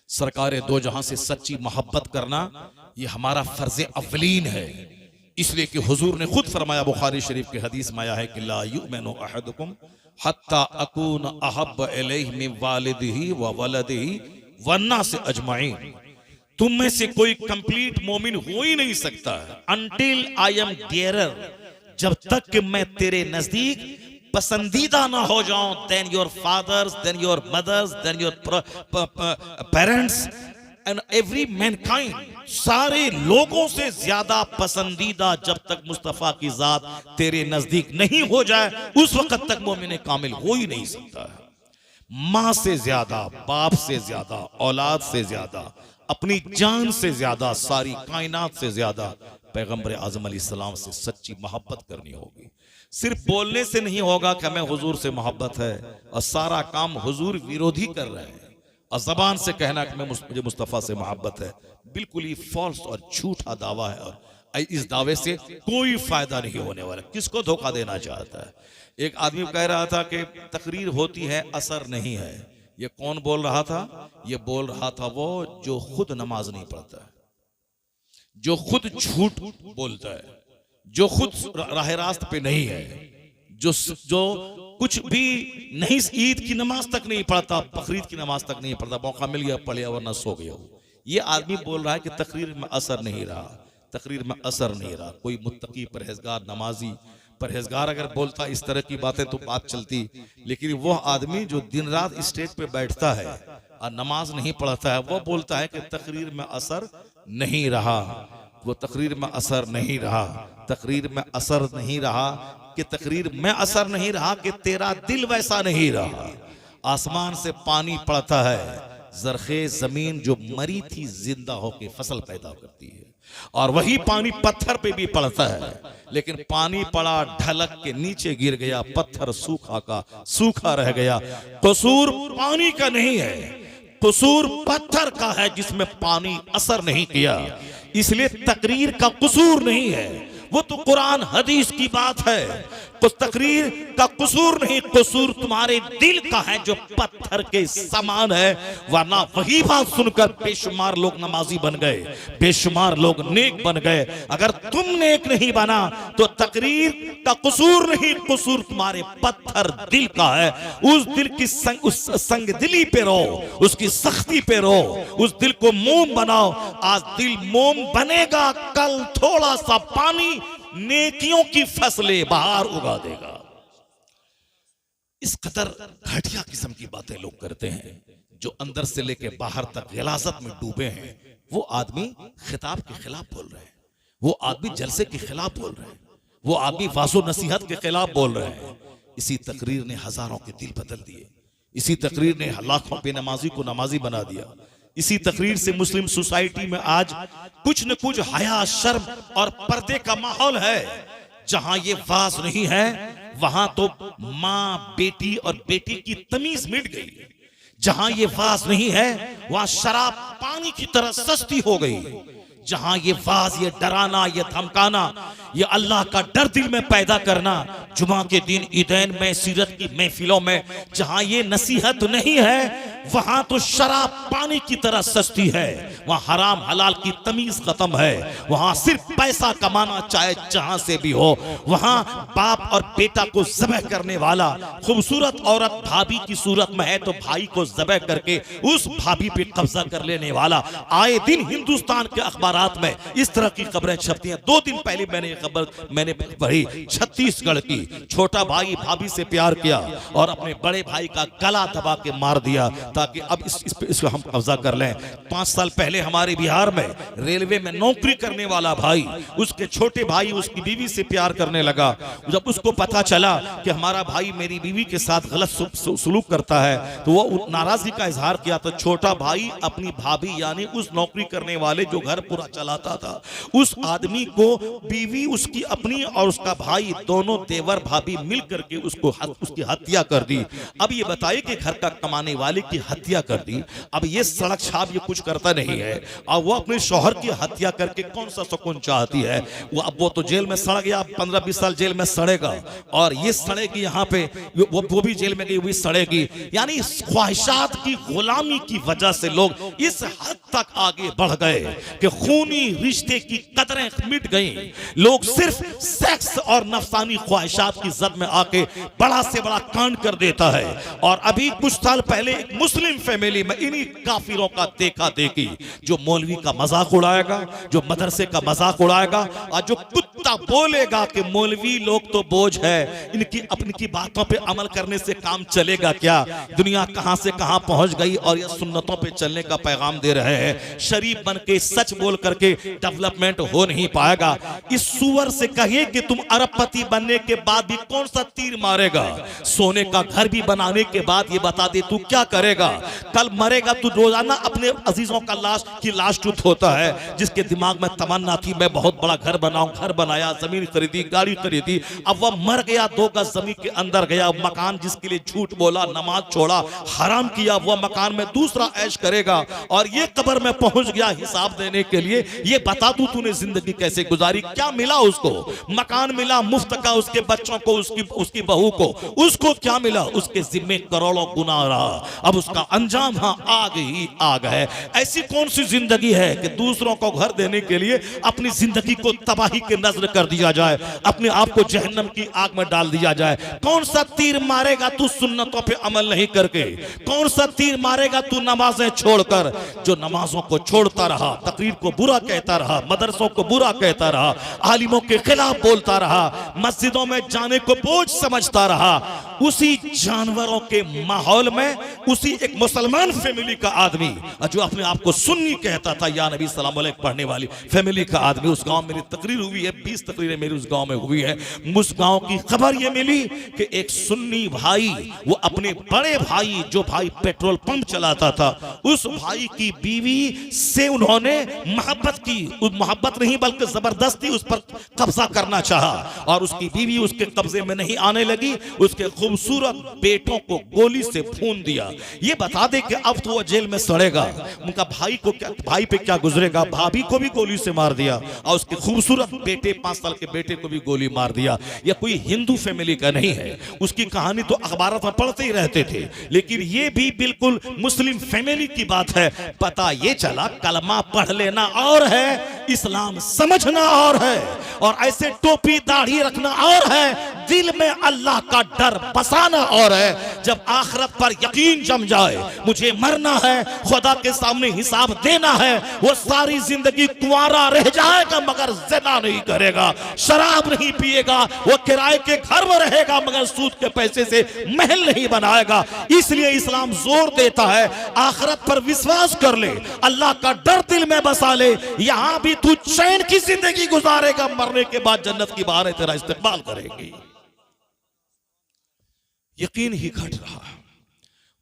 A: सरकारे दो जहां से सच्ची मोहब्बत करना ये हमारा फर्ज अव्वलीन है। इसलिए कि हुजूर ने खुद फरमाया, बुखारी शरीफ की हदीस में आया है कि ला युमिनु अहदुकुम हत्ता अकून अहब्ब इलैहि मिन वालिदिही व वलदिही वन्नास अजमाइन। तुम में से कोई कंप्लीट मोमिन हो ही नहीं सकता अनटिल आई एम डियरर, जब तक कि मैं तेरे नजदीक पसंदीदा ना हो जाऊं, then your fathers, then your mothers, then your parents and every mankind, सारे लोगों से ज्यादा पसंदीदा जब तक मुस्तफा की जात तेरे नजदीक नहीं हो जाए, उस वक्त तक मोमिन कामिल हो ही नहीं सकता है। मां से ज्यादा, बाप से ज्यादा, औलाद से ज्यादा, अपनी जान से ज्यादा, सारी कायनात से ज्यादा पैगंबर आजम अलैहिस्सलाम से सच्ची मोहब्बत करनी होगी। सिर्फ बोलने से नहीं होगा कि हमें हुजूर से मोहब्बत है और सारा काम हुजूर विरोधी कर रहे हैं, और जबान से कहना कि मुझे मुस्तफा से मोहब्बत है, बिल्कुल ही फॉल्स और झूठा दावा है। और इस दावे से कोई फायदा नहीं होने वाला। किसको धोखा देना चाहता है? एक आदमी कह रहा था कि तकरीर होती है, असर नहीं है। ये कौन बोल रहा था? ये बोल रहा था वो जो खुद नमाज नहीं पढ़ता है, जो खुद झूठ बोलता है, जो खुद राह रास्त पे नहीं है, जो कुछ भी नहीं, ईद की नमाज तक नहीं पढ़ता, बकरीद की नमाज तक नहीं पढ़ता, मौका मिल गया पढ़ लिया वरना सो गया। ये आदमी बोल रहा है कि तकरीर में असर नहीं रहा, तकरीर में असर नहीं रहा। कोई मुत्तकी, परहेजगार, नमाजी, परहेजगार अगर बोलता इस तरह की बातें तो बात चलती, लेकिन वो आदमी जो दिन रात स्टेज पे बैठता है और नमाज नहीं पढ़ता है, वो बोलता है कि तकरीर में असर नहीं रहा। वो तकरीर में असर नहीं रहा, तकरीर में असर नहीं रहा कि तकरीर में असर नहीं रहा कि तेरा दिल वैसा नहीं रहा। आसमान से पानी पड़ता है, जरखेज जमीन जो मरी थी जिंदा होके फसल पैदा करती है, और वही पानी पत्थर पे भी पड़ता है, लेकिन पानी पड़ा, ढलक के नीचे गिर गया, पत्थर सूखा का सूखा रह गया। कसूर पानी का नहीं है, कसूर पत्थर का है जिसमें पानी असर नहीं किया। इसलिए तकरीर का कसूर नहीं है, वो तो कुरान हदीस की बात है। तो तकरीर का कसूर नहीं, कसूर तुम्हारे दिल का है जो पत्थर के समान है। वरना वही बात सुनकर बेशुमार लोग नमाजी बन गए, बेशुमार लोग नेक बन गए। अगर तुम नेक नहीं बना तो तकरीर का कसूर नहीं, कसूर तुम्हारे पत्थर दिल का है। उस दिल की उस संग दिली पे रहो, उसकी सख्ती पे रहो, उस दिल को मोम बनाओ। आज दिल मोम बनेगा, कल थोड़ा सा पानी नेकियों की फसलें बाहर उगा देगा। इस कदर घटिया किस्म की बातें लोग करते हैं जो अंदर से लेकर बाहर तक गिलाजत में डूबे हैं। वो आदमी खिताब के खिलाफ बोल रहे हैं, वो आदमी जलसे के खिलाफ बोल रहे हैं, वो आदमी वाज़ो नसीहत के खिलाफ बोल रहे हैं। इसी तकरीर ने हजारों के दिल बदल दिए, इसी तकरीर ने लाखों बेनमाजी को नमाजी बना दिया। इसी तकरीर से मुस्लिम सोसाइटी में आज कुछ न कुछ हया, शर्म और पर्दे का माहौल है। जहां ये वाज नहीं है वहां तो माँ बेटी और बेटी की तमीज मिट गई। जहां ये वाज नहीं है वहां शराब पानी की तरह सस्ती हो गई। जहां ये वाज, ये डराना, ये धमकाना, ये अल्लाह का डर दिल में पैदा करना, जुमा के दिन ईदैन में, सीरत की महफिलों में जहां ये नसीहत नहीं है वहां तो शराब पानी की तरह सस्ती है। वहां हराम हलाल की तमीज खत्म है। वहां सिर्फ पैसा कमाना चाहे जहां से भी हो। वहां बाप और बेटा को ज़बह करने वाला, खूबसूरत औरत भाभी की सूरत में है तो भाई को ज़बह करके उस भाभी पे कब्जा कर लेने वाला। आए दिन हिंदुस्तान के अखबारात में इस तरह की खबरें छपती हैं। 2 दिन पहले मैंने खबर पढ़ी, छत्तीसगढ़ की। छोटा भाई भाभी से प्यार किया और अपने बड़े भाई का गला दबा के मार दिया ताकि अब इसको हम कब्जा कर लें। 5 साल पहले हमारे बिहार में रेलवे में नौकरी करने वाला भाई, उसके छोटे भाई उसकी बीवी से प्यार करने लगा। जब उसको पता चला कि हमारा भाई मेरी बीवी के साथ गलत सलूक करता है तो वो नाराजगी का इजहार किया। तो छोटा भाई अपनी भाभी यानी उस नौकरी करने वाले जो घर पूरा चलाता था उस आदमी को बीवी उसकी अपनी और उसका भाई दोनों देवर भाभी मिल करके उसकी हत्या कर दी। अब ये बताइए कि घर का कमाने वाले की हत्या कर दी। अब ये सड़क छाप ये कुछ करता नहीं है और वो अपने शौहर की हत्या करके कौन सा सुकून चाहती है। वो तो जेल में सड़ गया, 15-20 साल जेल में सड़ेगा और ये सड़ेगी यहाँ पे, वो भी जेल में गई, वो भी सड़ेगी। यानी ख्वाहिशात की गुलामी की वजह से लोग इस हद तक आगे बढ़ गए कि खूनी रिश्ते की कदरें मिट गई। लोग सिर्फ सेक्स और नफसानी ख्वाहिशात की जद में आके बड़ा से बड़ा कांड कर देता है। और अभी कुछ साल पहले एक मुस्लिम फैमिली में इन्हीं काफिरों का देखा देखी, जो मौलवी का मजाक उड़ाएगा, जो मदरसे का मजाक उड़ाएगा और जो कुत्ता बोलेगा कि मौलवी लोग तो बोझ है, इनकी अपनी की बातों पे अमल करने से काम चलेगा क्या। दुनिया कहां से कहां पहुंच गई और ये सुन्नतों पे चलने का पैगाम दे रहे हैं। शरीफ बन के सच बोल करके डेवलपमेंट हो नहीं पाएगा। इस सुअर से कहिए कि तुम अरबपति बनने के बाद भी कौन सा तीर मारेगा। सोने का घर भी बनाने के बाद ये बता दे तू क्या करेगा। कल मरेगा तू रोजाना अपने अजीजों का लाश टूट होता है, जिसके दिमाग में तमन्ना थी मैं बहुत बड़ा घर बनाऊं, घर बनाया, जमीन खरीदी, गाड़ी खरीदी, अब वह मर गया, 2 गज जमीन के अंदर गया, मकान जिसके लिए झूठ बोला, नमाज छोड़ा, हराम किया, वह मकान में दूसरा ऐश करेगा और ये कब्र में पहुंच गया हिसाब देने के लिए। ये बता तू तूने जिंदगी कैसे गुजारी, क्या मिला उसको। मकान मिला मुफ्त का उसके बच्चों को, उसकी बहू को, उसको क्या मिला, उसके जिम्मे करोड़ों गुनाह रहा। अब उसका अंजाम आग ही आग है। ऐसी कौन सी जिंदगी है कि दूसरों को घर देने के लिए अपनी जिंदगी को तबाही के नजर कर दिया जाए, अपने आप को जहन्नम की आग में डाल दिया जाए। कौन सा तीर मारेगा तू सुन्नतों पे अमल नहीं करके, कौन सा तीर मारेगा तू नमाजें छोड़कर। जो नमाजों को छोड़ता रहा, तकरीर को बुरा कहता रहा, मदरसों को बुरा कहता रहा, आलिमों के खिलाफ बोलता रहा, मस्जिदों में जाने को बोझ समझता रहा, उसी जानवरों के माहौल में उसी एक मुसलमान फैमिली का आदमी जो अपने आप को सुन्नी कहता था, या नबी सल्लल्लाहु अलैहि वसल्लम पढ़ने वाली फैमिली का आदमी, उस गांव में मेरी तकरीर हुई है, 20 तकरीरें मेरी उस गांव में हुई है। उस गांव की खबर यह मिली कि एक सुन्नी भाई, वो अपने बड़े भाई जो भाई पेट्रोल पंप चलाता था, उस भाई की बीवी से उन्होंने मोहब्बत की, मोहब्बत नहीं बल्कि जबरदस्ती उस पर कब्जा करना चाहा और उसकी बीवी उसके कब्जे में नहीं आने लगी। उसके खूबसूरत बेटों को गोली से भून दिया। ये बता दे कि अब तो वो जेल में सड़ेगा। उनका भाई पे क्या गुजरेगा। भाभी को भी गोली से मार दिया और उसके खूबसूरत बेटे 5 साल के बेटे को भी गोली मार दिया। यह कोई हिंदू फैमिली का नहीं है। उसकी कहानी तो अखबारों में पढ़ते ही रहते थे, लेकिन ये भी बिल्कुल मुस्लिम फैमिली की बात है। पता ये चला कलमा पढ़ लेना और है, इस्लाम समझना और है, और ऐसे टोपी दाढ़ी रखना और है, दिल में अल्लाह का डर बसाना और है। जब आखिरत पर यकीन जम जाए, मुझे मरना है, खुदा के सामने हिसाब देना है, वो सारी जिंदगी कुंवारा रह जाएगा मगर ज़िना नहीं करेगा, शराब नहीं पिएगा, वो किराए के घर में रहेगा मगर सूद के पैसे से महल नहीं बनाएगा। इसलिए इस्लाम जोर देता है आखिरत पर विश्वास कर ले, अल्लाह का डर दिल में बसा ले, यहां भी तू चैन की जिंदगी गुजारेगा, मरने के बाद जन्नत की बहारें तेरा इस्तेमाल करेगी। यकीन ही घट रहा है,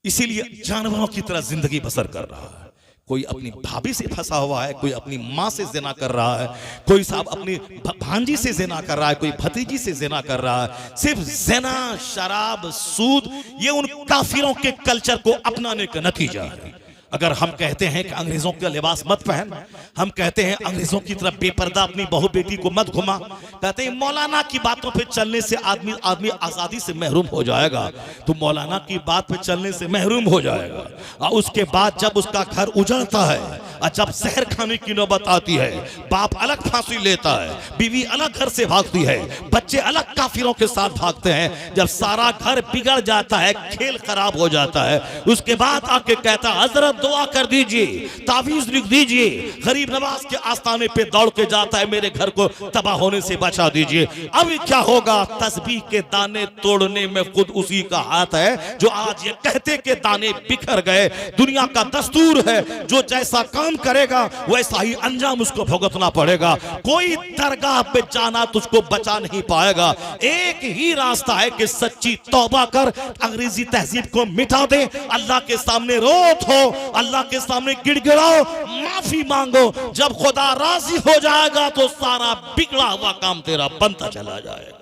A: इसीलिए जानवरों की तरह जिंदगी बसर कर रहा है। कोई अपनी भाभी से फंसा हुआ है, कोई अपनी माँ से जिना कर रहा है, कोई साहब अपनी भांजी से जिना कर रहा है, कोई भतीजी से जिना कर रहा है। सिर्फ जिना, शराब, सूद, ये उन काफिरों के कल्चर को अपनाने का नतीजा है। अगर हम कहते हैं कि अंग्रेजों का लिबास मत पहन, हम कहते हैं अंग्रेजों की तरफ बेपर्दा अपनी बहू बेटी को मत घुमा, कहते हैं मौलाना की बातों पे चलने से आदमी आजादी से महरूम हो जाएगा, तो मौलाना की बात पे चलने से महरूम हो जाएगा। और उसके बाद जब उसका घर उजड़ता है और जब जहर खाने की नौबत आती है, बाप अलग फांसी लेता है, बीवी अलग घर से भागती है, बच्चे अलग काफिरों के साथ भागते हैं, जब सारा घर बिगड़ जाता है, खेल खराब हो जाता है, उसके बाद आके कहता है हजरत दुआ कर दीजिए, तावीज लिख दीजिए, गरीब नवाज के आस्थाने पे दौड़ के जाता है मेरे घर को तबाह होने से बचा दीजिए। अब क्या होगा, तस्बीह के दाने तोड़ने में खुद उसी का हाथ है जो आज ये कहते के दाने बिखर गए। दुनिया का दस्तूर है, जो जैसा काम करेगा वैसा ही अंजाम उसको भुगतना पड़ेगा। कोई दरगाह पे जाना तुझको बचा नहीं पाएगा। एक ही रास्ता है कि सच्ची तौबा कर, अंग्रेजी तहजीब को मिटा दे, अल्लाह के सामने रोत हो, अल्लाह के सामने गिड़गिड़ाओ, माफी मांगो। जब खुदा राजी हो जाएगा तो सारा बिगड़ा हुआ काम तेरा बनता चला जाएगा।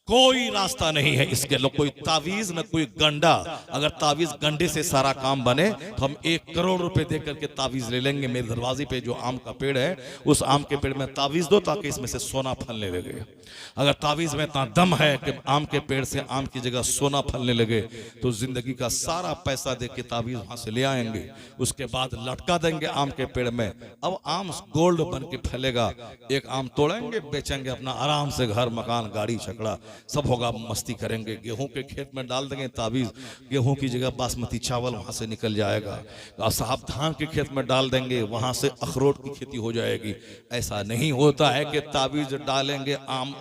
A: कोई रास्ता नहीं है इसके लिए, कोई तावीज न कोई गंडा। अगर तावीज गंडे से सारा काम बने तो हम 1 करोड़ रुपए दे करके तावीज ले लेंगे। मेरे दरवाजे पे जो आम का पेड़ है, उस आम के पेड़ में तावीज दो ताकि इसमें से सोना फलने लगे। अगर तावीज में इतना दम है कि आम के पेड़ से आम की जगह सोना फलने लगे, तो जिंदगी का सारा पैसा दे के तावीज वहां से ले आएंगे, उसके बाद लटका देंगे आम के पेड़ में। अब आम गोल्ड बन के फैलेगा। एक आम तोड़ेंगे, बेचेंगे, अपना आराम से घर मकान गाड़ी छकड़ा सब होगा, मस्ती करेंगे। गेहूं के खेत में डाल देंगे तावीज, गेहूं की जगह बासमती चावल वहां से निकल जाएगा। और साहब धान के खेत में डाल देंगे, वहां से अखरोट की खेती हो जाएगी। ऐसा नहीं होता है कि तावीज डालेंगे आम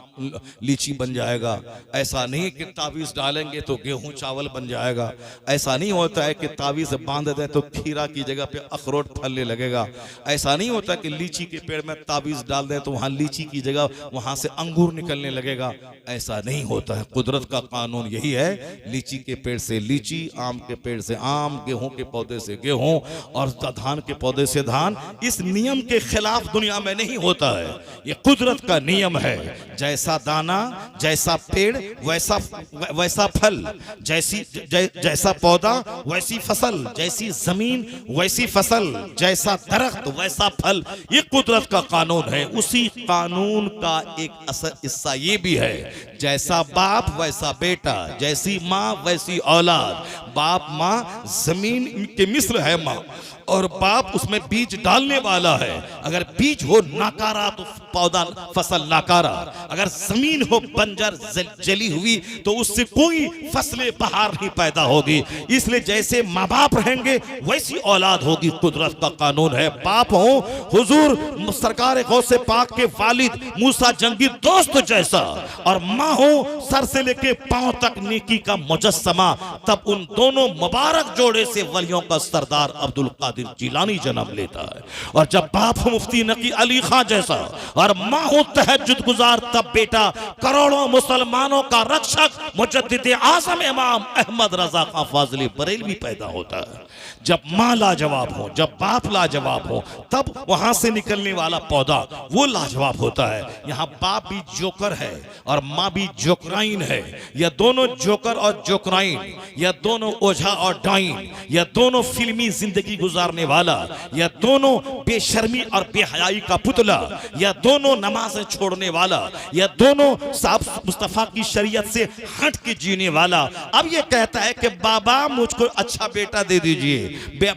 A: लीची बन जाएगा, ऐसा नहीं कि तावीज डालेंगे तो गेहूं चावल बन जाएगा, ऐसा नहीं होता है कि तावीज बांध दें तो खीरा की जगह पे अखरोट फलने लगेगा, ऐसा नहीं होता कि लीची के पेड़ में तावीज डाल दें तो वहां लीची की जगह वहां से अंगूर निकलने लगेगा। ऐसा नहीं होता है। कुदरत का कानून यही है, लीची के पेड़ से लीची, आम के पेड़ से आम, गेहूं के पौधे से गेहूं और धान के पौधे से धान। इस नियम के खिलाफ दुनिया में नहीं होता है, ये कुदरत का नियम है। जैसा दाना, जैसा पेड़ वैसा फल, जैसा पौधा वैसी फसल, जैसी जमीन वैसी फसल, जैसा दरख्त वैसा फल, ये कुदरत का कानून है। उसी कानून का एक असर हिस्सा ये भी है, जैसा बाप वैसा बेटा, जैसी माँ वैसी औलाद। बाप माँ जमीन के मिस्र है माँ, और बाप उसमें बीज डालने वाला है। अगर बीज हो नाकारा तो पौधा फसल नाकारा, अगर जमीन हो बंजर जली हुई तो उससे कोई फसलें बहार नहीं पैदा होगी। इसलिए जैसे माँ बाप रहेंगे वैसी औलाद होगी, कुदरत का कानून है। बाप हो हुजूर सरकार गौसे पाक के वालिद मूसा जंगी दोस्त जैसा, और माँ हो सर से लेके पांव तक नेकी का मुजस्समा, तब उन दोनों मुबारक जोड़े से वलियों का सरदार अब्दुल कादिर जिलानी जन्म लेता है। और जब बाप मुफ्ती नकी अली खां जैसा और माँ हूं तहज्जुद गुजार तब बेटा करोड़ों मुसलमानों का रक्षक मुजद्दिद आज़म इमाम अहमद रजा खां फाजली बरेलवी पैदा होता है। जब माँ लाजवाब हो, जब बाप लाजवाब हो, तब वहां से निकलने वाला पौधा वो लाजवाब होता है। यहाँ बाप भी जोकर है और माँ भी जोकराइन है। यह दोनों जोकर और जोकराइन, यह दोनों ओझा और डाइन, यह दोनों फिल्मी जिंदगी गुजारने वाला, यह दोनों बेशर्मी और बेहयाई का पुतला, यह दोनों नमाज छोड़ने वाला, यह दोनों साहब मुस्तफा की शरीयत से हट के जीने वाला अब ये कहता है कि बाबा मुझको अच्छा बेटा दे दीजिए।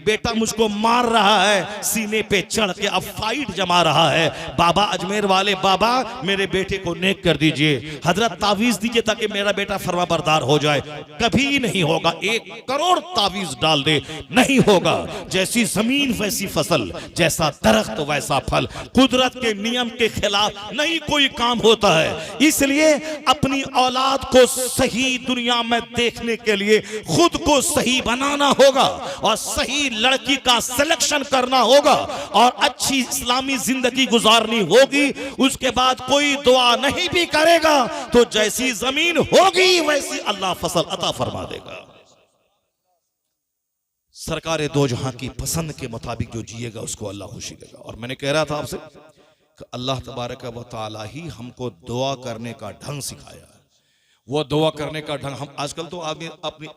A: बेटा मुझको मार रहा है, सीने पे चढ़ के अब फाइट जमा रहा है। बाबा अजमेर वाले बाबा मेरे बेटे को नेक कर दीजिए, हजरत तावीज दीजिए ताकि मेरा बेटा फरमाबरदार हो जाए। कभी नहीं होगा। 1 करोड़ तावीज डाल दे, नहीं होगा। जैसी जमीन वैसी फसल, जैसा दरख्त वैसा फल। कुदरत के नियम के खिलाफ नहीं कोई काम होता है। इसलिए अपनी औलाद को सही दुनिया में देखने के लिए खुद को सही बनाना होगा और सही लड़की का सिलेक्शन करना होगा और अच्छी इस्लामी जिंदगी गुजारनी होगी। उसके बाद कोई दुआ नहीं भी करेगा तो जैसी जमीन होगी वैसी अल्लाह फसल अता फरमा देगा। सरकारे दो जहां की पसंद के मुताबिक जो जिएगा उसको अल्लाह खुशी देगा। और मैंने कह रहा था आपसे कि अल्लाह तबारक व तआला ही हमको दुआ करने का ढंग सिखाया है। वो दुआ करने का ढंग हम आजकल तो आदमी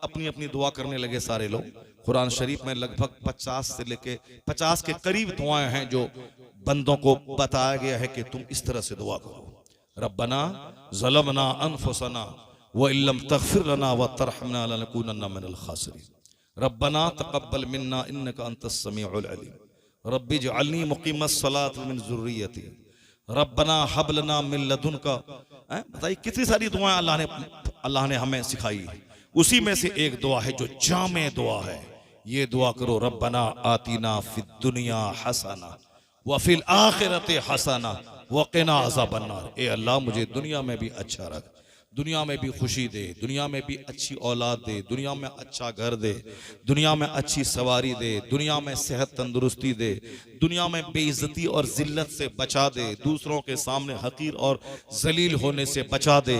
A: अपनी अपनी दुआ करने लगे सारे लोग। कुरान शरीफ में लगभग 50 से लेके 50 के करीब दुआएं हैं जो बंदों को बताया गया है कि तुम इस तरह से दुआ करो। रब्बना ज़लमना अनफुसना व इल्लम तग़फिर लना व तरहमना लनकूनन्ना मिनल खासिरीन। रब्बना तक़ब्बल मिन्ना इन्नका अंतस समीउल अलीम। रब्बि जअलनी मुक़ीमस सलात व मिन ज़ुर्रियती। रब्बना हब लना मिन लदुनका। बताइए कितनी सारी दुआएं अल्लाह ने हमें सिखाई। उसी में से एक दुआ है जो जामे दुआ है। ये दुआ करो, रब्बना आतीना फिद दुनिया हसना व फिल आखिरति हसना व क़िना अज़ाबन्नार। ए अल्लाह मुझे दुनिया में भी अच्छा रख, दुनिया में भी खुशी दे, दुनिया में भी अच्छी औलाद दे, दुनिया में अच्छा घर दे, दुनिया में अच्छी सवारी दे, दुनिया में सेहत तंदुरुस्ती दे, दुनिया में बेइज्जती और जिल्लत से बचा दे, दूसरों के सामने हकीर और जलील होने से बचा दे,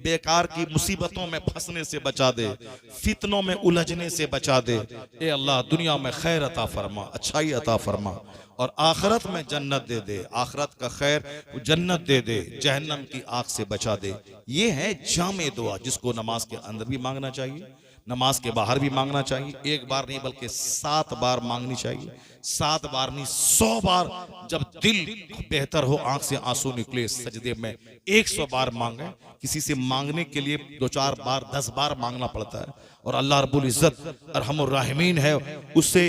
A: बेकार की मुसीबतों में फंसने से बचा दे, फितनों में उलझने से बचा दे। ए अल्लाह दुनिया में खैर अता फरमा, अच्छाई अता फरमा और आखिरत में जन्नत दे दे। आखिरत का खैर जन्नत दे दे, जहन्नम की आग से बचा दे। ये है जामे दुआ जिसको नमाज के अंदर भी मांगना चाहिए, नमाज के बाहर भी मांगना चाहिए। 1 बार नहीं बल्कि 7 बार मांगनी चाहिए। 7 बार नहीं 100 बार। जब दिल बेहतर हो, आंख से आंसू निकले, सजदे में 100 बार मांगे। किसी से मांगने के लिए 2-4 बार 10 बार मांगना पड़ता है और अल्लाह रब्बुल इज्जत अरहमुर राहिमीन है, उससे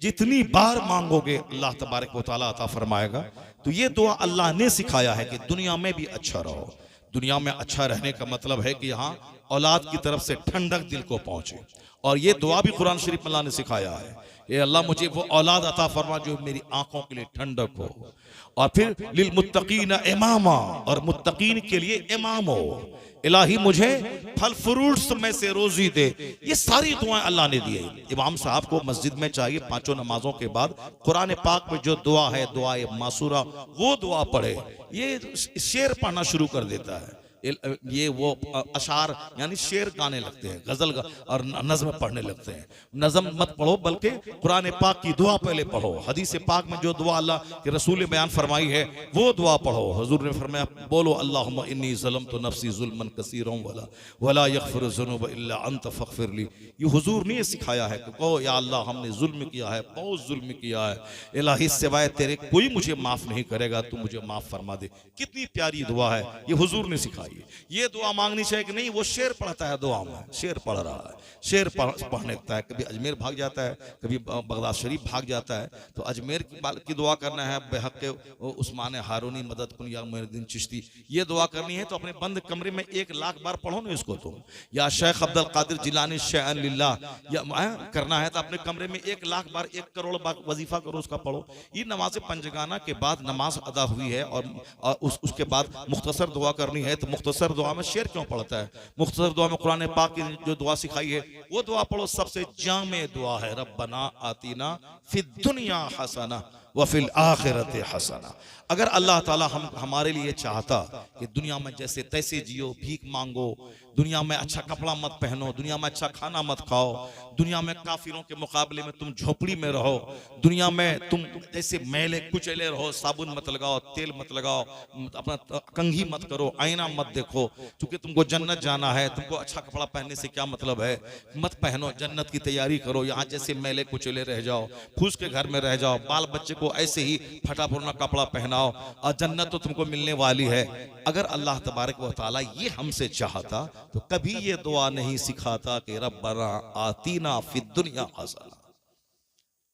A: जितनी बार मांगोगे अल्लाह तबारक व तआला अता फरमाएगा। तो ये दुआ अल्लाह ने सिखाया है कि दुनिया में भी अच्छा रहो। दुनिया में अच्छा रहने का मतलब है कि यहाँ औलाद की तरफ से ठंडक दिल को पहुंचे। और ये दुआ भी कुरान शरीफ में अल्लाह ने सिखाया है, ये अल्लाह मुझे वो औलाद अता फरमा जो मेरी आंखों के लिए ठंडक हो। और फिर लिल मुत्तकीन इमामा, और मुत्तकीन के लिए इमाम हो। इलाही मुझे फल फ्रूट्स में से रोजी दे। ये सारी दुआएं अल्लाह ने दी है। इमाम साहब को मस्जिद में चाहिए 5 नमाजों के बाद कुरान पाक में जो दुआ है, दुआ मासूरा, वो दुआ पढ़े। ये शेर पढ़ना शुरू कर देता है। ये वो अशार यानी शेर गाने लगते हैं, गजल और नज़्म पढ़ने लगते हैं। नज़्म मत पढ़ो बल्कि कुरान पाक की दुआ पहले पढ़ो। हदीस पाक में जो दुआ अल्लाह के रसूल ने बयान फरमाई है वो दुआ पढ़ो। हुजूर ने फरमाया, बोलो अल्लाहुम्मा इन्नी ज़लमतु नफ्सी ज़ुल्मन कसीरन वला यग़फिरु ज़ुनूब इल्ला अंत फ़ग़फ़िरली। ये हुजूर ने सिखाया है कि कहो या अल्लाह हमने जुल्म किया है, बहुत जुल्म किया है, इलाही सिवाय तेरे कोई मुझे माफ़ नहीं करेगा, तू मुझे माफ़ फरमा दे। कितनी प्यारी दुआ है, ये हुजूर ने सिखाई। ये दुआ मांगनी चाहिए कि नहीं। वो शेर पढ़ता है दुआ में, शेर पढ़ रहा है, शेर पढ़ने लगता है। कभी अजमेर भाग जाता है, कभी बगदाद शरीफ भाग जाता है। तो अजमेर की दुआ करना है, बेहक उस्मान हारूनी मदद कुन या मुइनुद्दीन चिश्ती, ये दुआ करनी है तो अपने बंद कमरे में 1 लाख बार पढ़ो ना इसको। तुम या शेख अब्दुल कादिर जिलानी शैअन लिल्लाह या करना है तो अपने कमरे में 1 लाख बार 1 करोड़ बार वजीफा करो, उसका पढ़ो। ये नमाज पंजगाना के बाद नमाज अदा हुई है और उसके बाद मुख्तसर दुआ करनी है। तो मुख्तसर दुआ में शेर क्यों पढ़ता है? मुख्तसर दुआ में कुरान पाक की जो दुआ सिखाई है वो दुआ पढ़ो। सबसे जामे दुआ है, रब्बना आतीना फिद दुनिया हसना व फिल आखिरति हसना। अगर अल्लाह ताला हमारे लिए चाहता कि दुनिया में जैसे तैसे जियो, भीख मांगो, दुनिया में अच्छा कपड़ा मत पहनो, दुनिया में अच्छा खाना मत खाओ, दुनिया में काफिरों के मुकाबले में तुम झोपड़ी में रहो, दुनिया में तुम जैसे मैले कुचले रहो, साबुन मत लगाओ, तेल मत लगाओ, अपना कंघी मत करो, आईना मत देखो, क्योंकि तुमको जन्नत जाना है, तुमको अच्छा कपड़ा पहनने से क्या मतलब है, मत पहनो, जन्नत की तैयारी करो। यहाँ जैसे मैले कुचले रह जाओ, फूस के घर में रह जाओ, बाल बच्चे को ऐसे ही फटा फुरना कपड़ा पहनाओ, और जन्नत तो तुमको मिलने वाली है। अगर अल्लाह तबारक व तआला ये हमसे चाहता तो कभी ये दुआ नहीं सिखाता कि रब्बना आतीना फिद दुनिया हसना।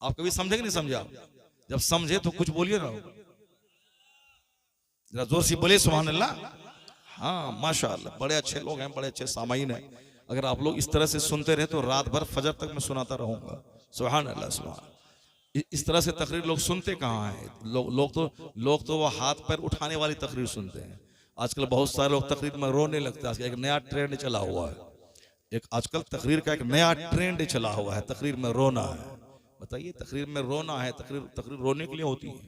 A: आप कभी समझे कि नहीं समझे? आप जब समझे तो कुछ बोलिए ना, जरा जोर से बोले सुभान अल्लाह। हाँ माशाअल्लाह, बड़े अच्छे लोग हैं, बड़े अच्छे सामाईन हैं। अगर आप लोग इस तरह से सुनते रहे तो रात भर फजर तक मैं सुनाता रहूंगा। सुभान अल्लाह सुभान। इस तरह से तकरीर लोग सुनते कहाँ हैं? लोग तो वो हाथ पैर उठाने वाली तकरीर सुनते हैं। आजकल बहुत सारे लोग तकरीर में रोने लगते हैं। एक नया ट्रेंड चला हुआ है, एक आजकल तकरीर का एक नया ट्रेंड चला हुआ है, तकरीर में रोना है। बताइए, तकरीर में रोना है? तकरीर रोने के लिए होती है?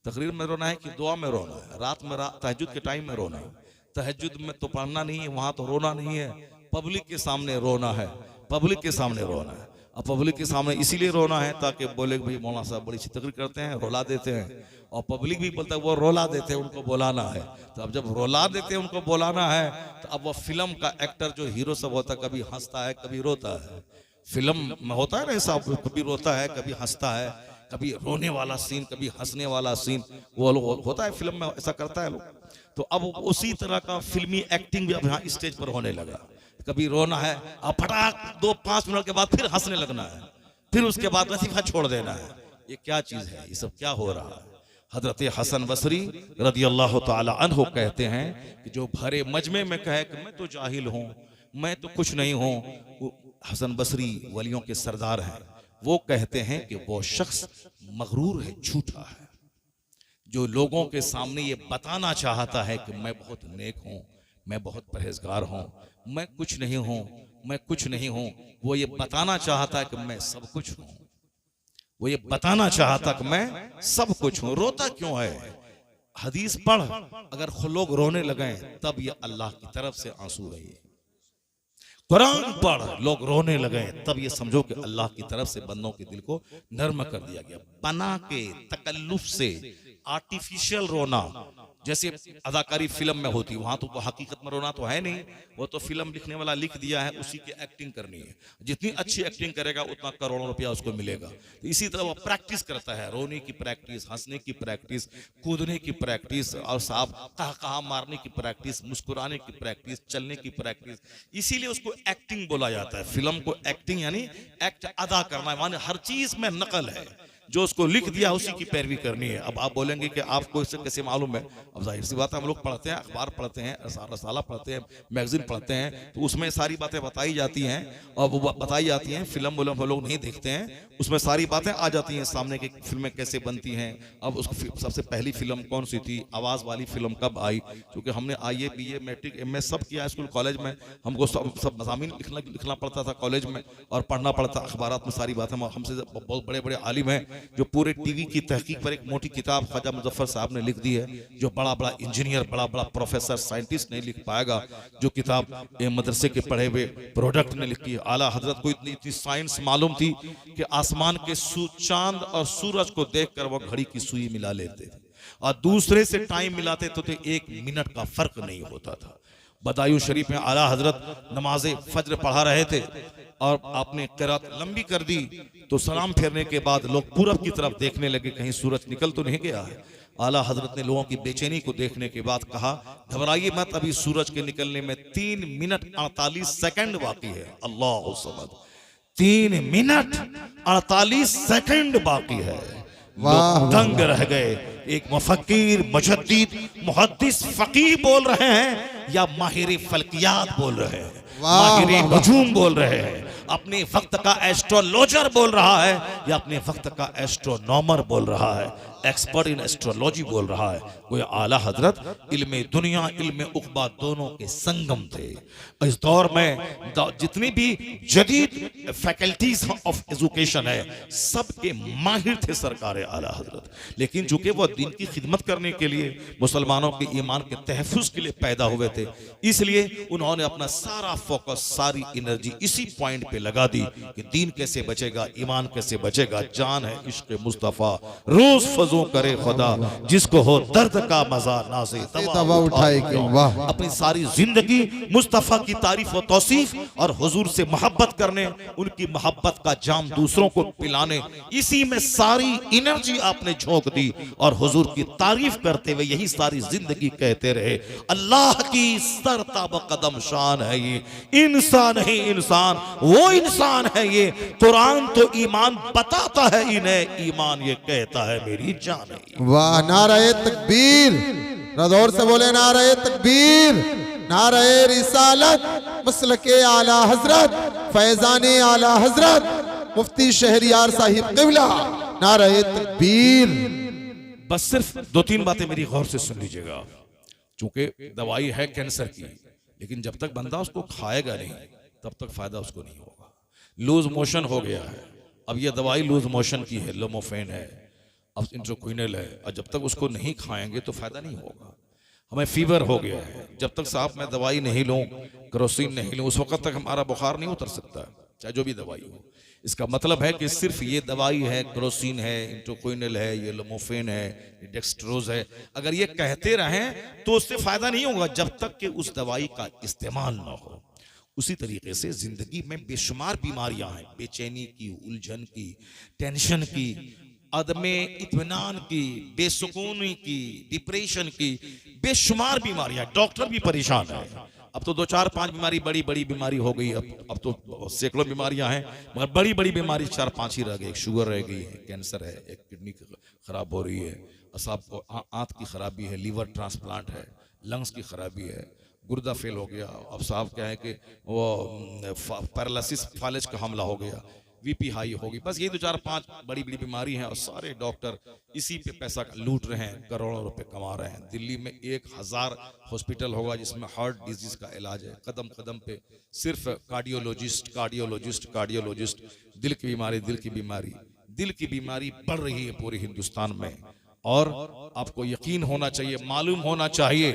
A: तकरीर में रोना है कि दुआ में रोना है? रात में तहज्जुद के टाइम में रोना है? तहज्जुद में तो पढ़ना नहीं है, वहां तो रोना नहीं है, पब्लिक के सामने रोना है, पब्लिक के सामने रोना है। अब पब्लिक के सामने इसीलिए रोना है ताकि बोले भाई मौलाना साहब बड़ी अच्छी तकरीर करते हैं, रुला देते हैं, और पब्लिक भी बोलता है वो रुला देते हैं, उनको बुलाना है। तो अब जब रुला देते हैं, उनको बुलाना है, तो अब वो फिल्म का एक्टर जो हीरो सब होता है, कभी हंसता है कभी रोता है। फिल्म में होता है ना ऐसा, कभी रोता है कभी हंसता है, कभी रोने वाला सीन कभी हंसने वाला सीन वो लोग होता है, फिल्म में ऐसा करता है लोग। तो अब उसी तरह का फिल्मी एक्टिंग भी अब यहाँ स्टेज पर होने लगा। कभी रोना है, अब फटाक 2-5 मिनट के बाद फिर हंसने लगना है, फिर उसके बाद वजीफा छोड़ देना है। ये क्या चीज है? ये सब क्या हो रहा है? हजरत हसन बसरी रदी अल्लाह ताला अन्हु कहते हैं कि जो भरे मजमे में कहे कि मैं तो जाहिल हूँ, मैं तो कुछ नहीं हूँ। हसन बसरी वलियों के सरदार हैं। वो कहते हैं कि वो शख्स मगरूर है, झूठा है, जो लोगों के सामने ये बताना चाहता है कि मैं बहुत नेक हूँ, मैं बहुत परहेजगार हूँ, मैं कुछ नहीं हूँ, मैं कुछ नहीं हूँ। वो ये बताना चाहता है कि मैं सब कुछ हूँ, वो ये बताना चाहता कि मैं सब कुछ हूँ। रोता क्यों है? हदीस पढ़, अगर लोग रोने लगे तब ये अल्लाह की तरफ से आंसू है। कुरान पढ़, लोग रोने लगे तब ये समझो कि अल्लाह की तरफ से बंदों के दिल को नर्म कर दिया गया। बना के तकल्लुफ से आर्टिफिशियल रोना, जैसे अदाकारी फिल्म में होती, वहां तो हकीकत में रोना तो है नहीं, वो तो फिल्म लिखने वाला लिख दिया है, उसी की एक्टिंग करनी है। जितनी अच्छी एक्टिंग करेगा उतना करोड़ों रुपया उसको मिलेगा। तो इसी तरह वो प्रैक्टिस करता है, रोने की प्रैक्टिस, हंसने की प्रैक्टिस, कूदने की प्रैक्टिस, और साफ कहा मारने की प्रैक्टिस, मुस्कुराने की प्रैक्टिस, चलने की प्रैक्टिस। इसीलिए उसको एक्टिंग बोला जाता है। फिल्म को एक्टिंग यानी एक्ट अदा करना है, माने हर चीज में नकल है, जो उसको लिख दिया उसी की पैरवी करनी है। अब आप बोलेंगे कि आपको इससे कैसे मालूम है? अब जाहिर सी बात है, हम लोग पढ़ते हैं, अखबार पढ़ते हैं, रसाला पढ़ते हैं, मैगजीन पढ़ते हैं, तो उसमें सारी बातें बताई जाती हैं, और वो बताई जाती हैं। फिल्म वो लोग नहीं देखते हैं, उसमें सारी बातें आ जाती हैं सामने कि फिल्में कैसे बनती हैं। अब उसको सबसे पहली फिल्म कौन सी थी, आवाज वाली फिल्म कब आई? क्योंकि हमने IA BA मैट्रिक MA सब किया स्कूल कॉलेज में, हमको सब मज़ामीन लिखना पड़ता था कॉलेज में, और पढ़ना पड़ता अखबारात में सारी बातें। हमसे बहुत बड़े बड़े आलिम हैं जो पूरे टीवी की तहकीक पर एक मोटी किताब ख्वाजा मुजफ्फर साहब ने लिख दी है, जो बड़ा बड़ा इंजीनियर, बड़ा बड़ा प्रोफेसर, साइंटिस्ट नहीं लिख पाएगा। जो किताब मदरसे के पढ़े हुए प्रोडक्ट ने लिखी है। आला हजरत को इतनी साइंस मालूम थी कि आसमान के चांद और सूरज को देखकर वो घड़ी की सुई मिला लेते थे, और दूसरे से टाइम मिलाते तो 1 मिनट का फर्क नहीं होता था। बदायूं शरीफ में आला हजरत नमाज फज्र पढ़ा रहे थे, और आपने किरात लंबी कर दी, तो सलाम फेरने के बाद लोग पूरब की तरफ देखने लगे, कहीं सूरज निकल तो नहीं गया है। आला हजरत ने लोगों की बेचैनी को देखने के बाद कहा, घबराइए मत, अभी सूरज के निकलने में 3 मिनट 48 सेकंड बाकी है। अल्लाह समद, 3 मिनट 48 सेकंड बाकी है। लोग दंग रह गए। एक मुफक्किर, मुजद्दिद, मुहद्दिस, फकीह बोल रहे हैं, या माहिर फल्कियात बोल रहे हैं, माहिर नजूम बोल रहे हैं, अपने वक्त का एस्ट्रोलॉजर बोल रहा है, या अपने वक्त का एस्ट्रोनॉमर बोल रहा है, एक्सपर्ट इन एस्ट्रोलॉजी बोल रहा है। कोई आला हजरत इल्म दुनिया इल्म उक़बा दोनों के संगम थे। इस दौर में जितनी भी जदीद फैकल्टीज ऑफ एजुकेशन है सबके माहिर थे सरकार आला हजरत। लेकिन चूंकि वो दीन की खिदमत करने के लिए, मुसलमानों के ईमान के तहफ़्फ़ुज़ के लिए पैदा हुए थे, इसलिए उन्होंने अपना सारा फोकस, सारी एनर्जी इसी पॉइंट पे लगा दी कि दीन कैसे बचेगा, ईमान कैसे बचेगा। जान है इश्क़ मुस्तफ़ा, रोज फजू करे खुदा, जिसको हो दर्द का मजा नाज़े
B: तवा उठाए क्यों। वाह।
A: अपनी सारी जिंदगी मुस्तफ़ा की तारीफ और तौसीफ और हुजूर से मोहब्बत करने, उनकी मोहब्बत का जाम दूसरों को पिलाने, इसी में सारी एनर्जी आपने झोंक दी और हुजूर की तारीफ करते हुए यही सारी जिंदगी कहते रहे, अल्लाह की सरताब कदम शान है ये, इंसान ही इंसान, वो इंसान है ये। कुरान तो ईमान बताता है इन्हें, ईमान ये कहता है मेरी जान है।
B: वाह, नारे तकबीर, जोर से बोले नारे तकबीर, नारे रिसालत, मसलके आला हजरत, फैजाने आला हजरत, मुफ्ती शहरियार साहिब क़िबला, नारे तकबीर।
A: बस सिर्फ 2-3 बातें मेरी गौर से सुन लीजिएगा। चूंकि दवाई है कैंसर की, लेकिन जब तक बंदा उसको खाएगा नहीं तब तक फायदा उसको नहीं होगा। लूज मोशन हो गया है, अब ये दवाई लूज मोशन की है, लोमोफेन है, अब इंट्रोक्विनल है, और जब तक उसको नहीं खाएंगे तो फायदा नहीं होगा। हमें फीवर हो गया है, जब तक साहब मैं दवाई नहीं लूं, केरोसिन नहीं लूं, उस वक्त तक हमारा बुखार नहीं उतर सकता, चाहे जो भी दवाई हो। इसका मतलब है कि सिर्फ ये दवाई है, केरोसिन है, इंट्रोक्विनल है, ये लोमोफेन है, ये डेक्सट्रोज है, अगर ये कहते रहें तो उससे फायदा नहीं होगा जब तक कि उस दवाई का इस्तेमाल ना हो। उसी तरीके से जिंदगी में बेशुमार बीमारियां हैं, बेचैनी की, उलझन की, टेंशन की, अदमे इत्मीनान की, बेसुकूनी की, डिप्रेशन की, बेशुमार बीमारियां। डॉक्टर भी परेशान है। अब तो 2-4-5 बीमारी, बड़ी बड़ी बीमारी हो गई, अब तो सैकड़ों बीमारियां हैं, मगर बड़ी बड़ी बीमारी 4-5 ही रह गई। एक शुगर रह गई है, कैंसर है, एक किडनी खराब हो रही है, असाब को आंत की खराबी है, लीवर ट्रांसप्लांट है, लंग्स की खराबी है, गुर्दा फेल हो गया, अब साहब क्या है कि वो पैरालिसिस फालिज का हमला हो गया, वीपी हाई होगी। बस ये 2-4-5 बड़ी बड़ी बीमारी हैं और सारे डॉक्टर इसी पे पैसा लूट रहे हैं, करोड़ों रुपए कमा रहे हैं। दिल्ली में 1000 हॉस्पिटल होगा जिसमें हार्ट डिजीज का इलाज है, कदम कदम पे सिर्फ कार्डियोलॉजिस्ट कार्डियोलॉजिस्ट कार्डियोलॉजिस्ट। दिल की बीमारी, दिल की बीमारी, दिल की बीमारी बढ़ रही है पूरे हिंदुस्तान में। और आपको यकीन होना चाहिए, मालूम होना चाहिए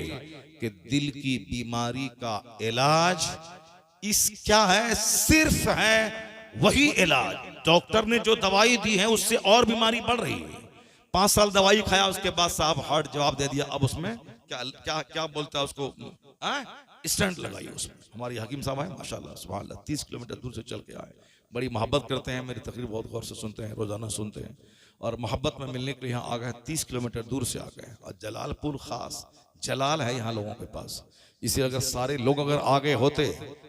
A: कि दिल की बीमारी का इलाज क्या है, सिर्फ है वही इलाज। डॉक्टर ने जो दवाई दी है उससे और बीमारी बढ़ रही है। 5 साल दवाई खाया, उसके बाद साहब हार्ट जवाब दे दिया, अब उसमें क्या क्या क्या बोलता है उसको, स्टंट लगाई उसमें। हमारी हकीम साहब है माशाल्लाह सुभान अल्लाह, 30 किलोमीटर दूर से चल के आए, बड़ी मोहब्बत करते हैं, मेरी तकरीर बहुत गौर से सुनते हैं, रोजाना सुनते हैं, और मोहब्बत में मिलने के लिए यहाँ आ गए, 30 किलोमीटर दूर से आ गए। और जलालपुर खास जलाल है यहाँ लोगों के पास, इसे अगर सारे लोग अगर आ गए होते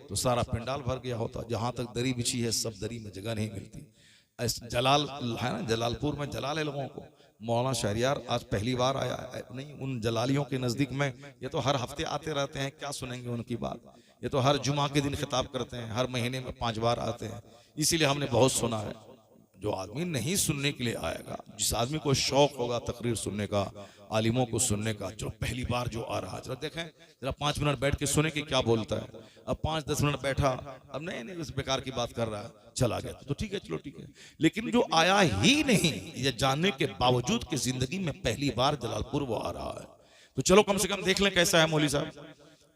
A: तो सारा पंडाल भर गया होता। जहां तक दरी बिछी है सब दरी में जगह नहीं मिलती। जलाल है ना, जलालपुर में जलाल है लोगों को। मौलाना शहरियार आज पहली बार आया है, नहीं उन जलालियों के नजदीक में, ये तो हर हफ्ते आते रहते हैं, क्या सुनेंगे उनकी बात। ये तो हर जुमा के दिन खिताब करते हैं, हर महीने में 5 बार आते हैं, इसीलिए हमने बहुत सुना है। जो आदमी नहीं सुनने के लिए आएगा, जिस आदमी को शौक होगा तकरीर सुनने का, आलिमों को सुनने का, जो पहली बार जो आ रहा है, जरा देखें, जरा 5 मिनट बैठ के सुने कि क्या बोलता है। अब 5-10 मिनट बैठा, अब नहीं उस बेकार की बात कर रहा है, चला गया तो ठीक है, चलो ठीक है। लेकिन जो आया ही नहीं, ये जानने के बावजूद कि जिंदगी में पहली बार जलालपुर वो आ रहा है, तो चलो कम से कम देख लें कैसा है मौलवी साहब,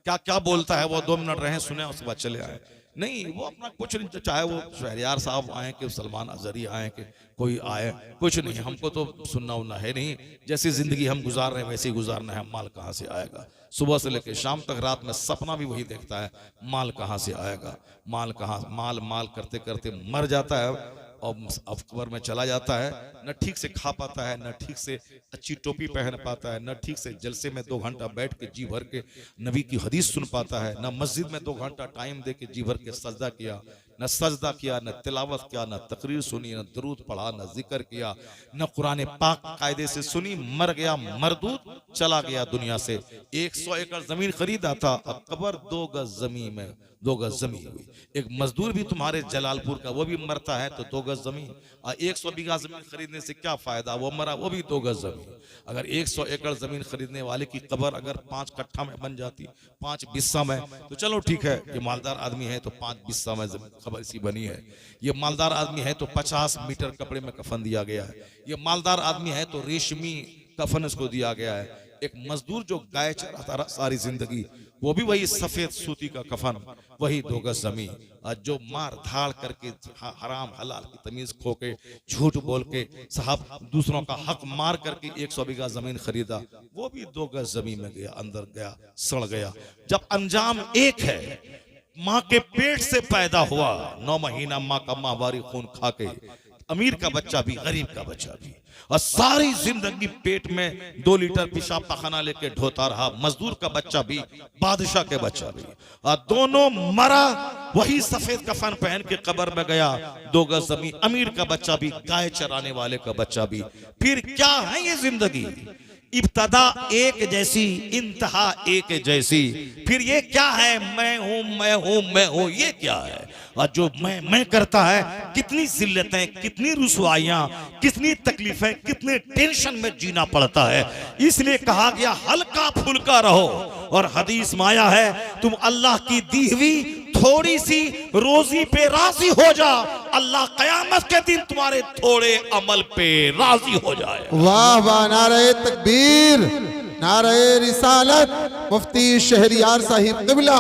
A: क्या क्या बोलता है वो। 2 मिनट रहे, सुने, उसके बाद चले आए। नहीं, वो अपना कुछ नहीं, चाहे वो शहरियार साहब आए कि सलमान अजहरी आए कि कोई आए, कुछ नहीं, हमको तो सुनना उन्ना है नहीं। जैसी जिंदगी हम गुजार रहे हैं वैसे ही गुजारना है। माल कहाँ से आएगा, सुबह से लेकर शाम तक, रात में सपना भी वही देखता है, माल कहाँ से आएगा, माल कहाँ, माल माल करते करते मर जाता है और अब कब्र में चला जाता है। न ठीक से खा पाता है, न ठीक से अच्छी टोपी पहन पाता है, न ठीक से जलसे में 2 घंटा बैठ के जी भर के नबी की हदीस सुन पाता है, न मस्जिद में 2 घंटा टाइम दे के जी भर के सजदा किया, न सजदा किया, न तिलावत किया, न तकरीर सुनी, न दरूद पढ़ा, न जिक्र किया, न कुरान पाक कायदे से सुनी, मर गया मरदूद, चला गया दुनिया से। 100 एकड़ जमीन खरीदा था, अब कब्र 2 गज जमीन में 2 गज जमीन हुई। एक मजदूर भी तुम्हारे जलालपुर का वो भी मरता है तो 2 गज जमीन, और 100 बीघा जमीन खरीदने से क्या फायदा, वो मरा वो भी 2 गज जमीन। अगर 100 एकड़ जमीन खरीदने वाले की कब्र अगर 5 कट्ठा में बन जाती, 5 बिस्सा में, तो चलो ठीक है, ये मालदार आदमी है तो 5 बिस्सा में खबर इसी बनी है। ये मालदार आदमी है तो 50 मीटर कपड़े में कफन दिया गया है। ये मालदार आदमी है तो रेशमी कफन इसको दिया गया है। एक मजदूर जो गाय चराता रहा सारी जिंदगी, वो भी वही सफेद सूती का कफन, वही 2 गज जमीन। और जो मार धाड़ करके हराम हलाल की तमीज खो के, झूठ बोल के, साहब दूसरों का हक मार करके 100 बीघा जमीन खरीदा, वो भी 2 गज जमीन में गया, अंदर गया, सड़ गया। जब अंजाम एक है, माँ के पेट से पैदा हुआ, 9 महीना माँ का माहवारी खून खा के, अमीर का बच्चा भी गरीब का बच्चा भी, और सारी जिंदगी पेट में 2 लीटर पेशाब पखाना लेके ढोता रहा, मजदूर का बच्चा भी, बादशाह के बच्चा भी, और दोनों मरा वही सफेद कफन पहन के कब्र में गया, 2 गज जमीन। अमीर का बच्चा भी, गाय चराने वाले का बच्चा भी। फिर क्या है ये जिंदगी? इब्तदा एक जैसी, इंतहा एक जैसी। फिर ये क्या है, मैं हूं मैं हूं मैं हूं, ये क्या है? और जो मैं करता है, कितनी जिल्लतें, कितनी रुसवाइयां, कितनी तकलीफें, कितने टेंशन में जीना पड़ता है। इसलिए कहा गया हल्का फुल्का रहो। और हदीस में आया है, तुम अल्लाह की दी हुई थोड़ी सी रोजी पे राजी हो जा, अल्लाह कयामत के दिन तुम्हारे थोड़े अमल पे राजी हो जाए।
B: वाह वाह, नारे तकबीर, नारे रिसालत, मुफ्ती शहरियार साहिब क़िबला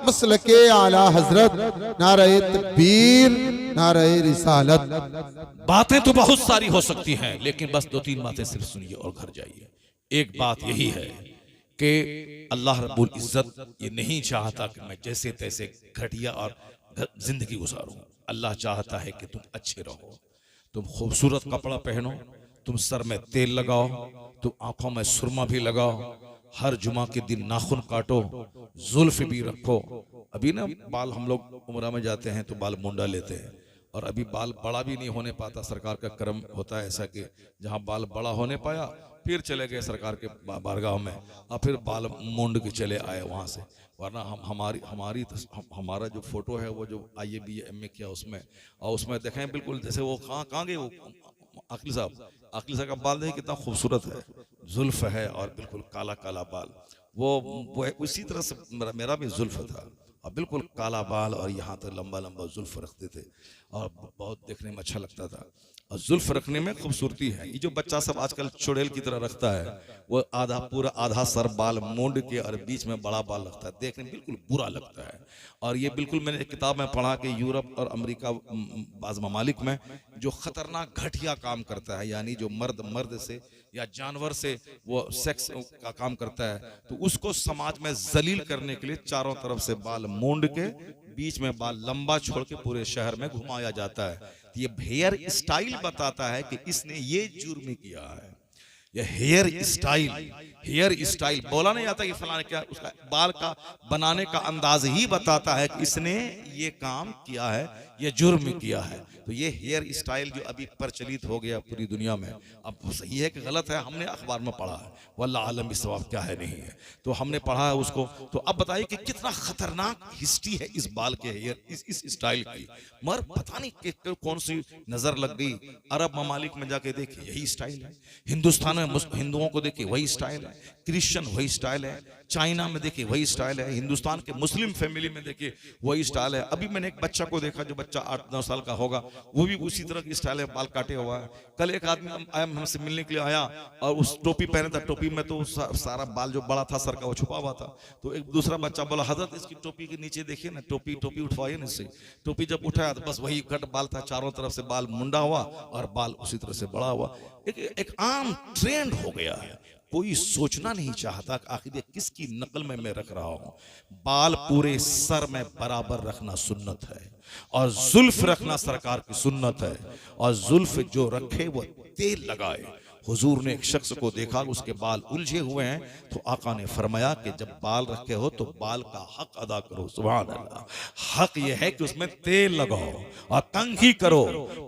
B: मसलके आला हजरत, नारे तकबीर, नारे रिसालत।
A: बातें तो बहुत सारी हो सकती हैं, लेकिन बस 2-3 बातें सिर्फ सुनिए और घर जाइए। एक बात यही है कि अल्लाह रब्बुल इज्जत ये नहीं चाहता कि मैं जैसे तैसे घटिया और जिंदगी गुजारूं। अल्लाह चाहता है कि तुम अच्छे रहो, तुम खूबसूरत कपड़ा पहनो, तुम सर में तेल लगाओ, तुम आंखों में सुरमा भी लगाओ, हर जुमा के दिन नाखून काटो, जुल्फ भी रखो। अभी ना बाल, हम लोग उम्रा में जाते हैं तो बाल मुंडा लेते हैं, और अभी बाल बड़ा भी नहीं होने पाता। सरकार का करम होता है ऐसा कि जहाँ बाल बड़ा होने पाया, फिर चले गए सरकार के बारगाह में, और फिर बाल मुंड के चले आए वहाँ से। वरना हमारा जो फोटो है, वो जो IAB MA किया उसमें, और उसमें देखें बिल्कुल जैसे वो कहाँ गए, वो आकिल साहब का बाल देखें कितना खूबसूरत है, जुल्फ है और बिल्कुल काला काला बाल। वो उसी तरह से मेरा भी जुल्फ था, और बिल्कुल काला बाल, और यहाँ तक लंबा लंबा जुल्फ रखते थे, और बहुत देखने में अच्छा लगता था। और जुल्फ रखने में खूबसूरती है। ये जो बच्चा सब आजकल चुड़ैल की तरह रखता है, वो पूरा आधा सर बाल मूंड के और बीच में बड़ा बाल रखता है, देखने में बिल्कुल बुरा लगता है। और ये बिल्कुल मैंने एक किताब में पढ़ा कि यूरोप और अमेरिका बाज़ ममालिक में जो खतरनाक घटिया काम करता है, यानी जो मर्द से या जानवर से वो सेक्स का काम करता है, तो उसको समाज में जलील करने के लिए चारों तरफ से बाल मूंड के, बीच में बाल लंबा छोड़ के पूरे शहर में घुमाया जाता है। तो ये हेयर स्टाइल बताता है कि इसने ये जुर्म किया है। ये हेयर स्टाइल बोला नहीं जाता कि फलाने क्या, उसका बाल का बनाने का अंदाज ही बताता है कि इसने ये काम किया है, ये जुर्म किया है। तो ये हेयर स्टाइल जो अभी प्रचलित हो गया पूरी दुनिया में, अब सही है कि गलत है, हमने अखबार में पढ़ा है, वल्लाह आलम इस-सवाब क्या है नहीं है, तो हमने पढ़ा है उसको। तो अब बताइए कि कितना खतरनाक हिस्ट्री है इस बाल के हेयर, इस स्टाइल की। मगर पता नहीं कि कौन सी नजर लग गई, अरब ममालिक में जाके देखिए यही स्टाइल है, हिंदुस्तान में हिंदुओं को देखिए वही स्टाइल है, क्रिश्चियन वही स्टाइल है, चाइना में देखिए वही स्टाइल है, हिंदुस्तान के मुस्लिम फैमिली में देखिए वही स्टाइल है। अभी मैंने एक बच्चा को देखा, जो बच्चा 8-9 साल का होगा, वो भी उसी तरह की स्टाइल है, बाल काटे हुआ है। कल एक आदमी हमसे मिलने के लिए आया और उस टोपी पहने था, टोपी में तो सारा बाल जो बड़ा था सर का वो छुपा हुआ था। तो एक दूसरा बच्चा बोला, हजरत इसकी टोपी के नीचे देखिए ना, टोपी उठवाइए ना इससे। टोपी जब उठाया तो बस वही कट बाल था, चारों तरफ से बाल मुंडा हुआ और बाल उसी तरह से बड़ा हुआ। एक आम ट्रेंड हो गया है, कोई सोचना नहीं चाहता कि आखिर ये किसकी नकल में मैं रख रहा हूं। बाल पूरे सर में बराबर रखना सुन्नत है, और जुल्फ रखना सरकार की सुन्नत है। और जुल्फ जो रखे वो तेल लगाए, हुजूर ने एक शख्स को देखा, उसके बाल उलझे हुए हैं, तो आका ने फरमाया कि जब बाल रखे हो तो बाल का हक अदा करो। सुभान अल्लाह। हक यह है कि उसमें तेल लगाओ और कंघी करो,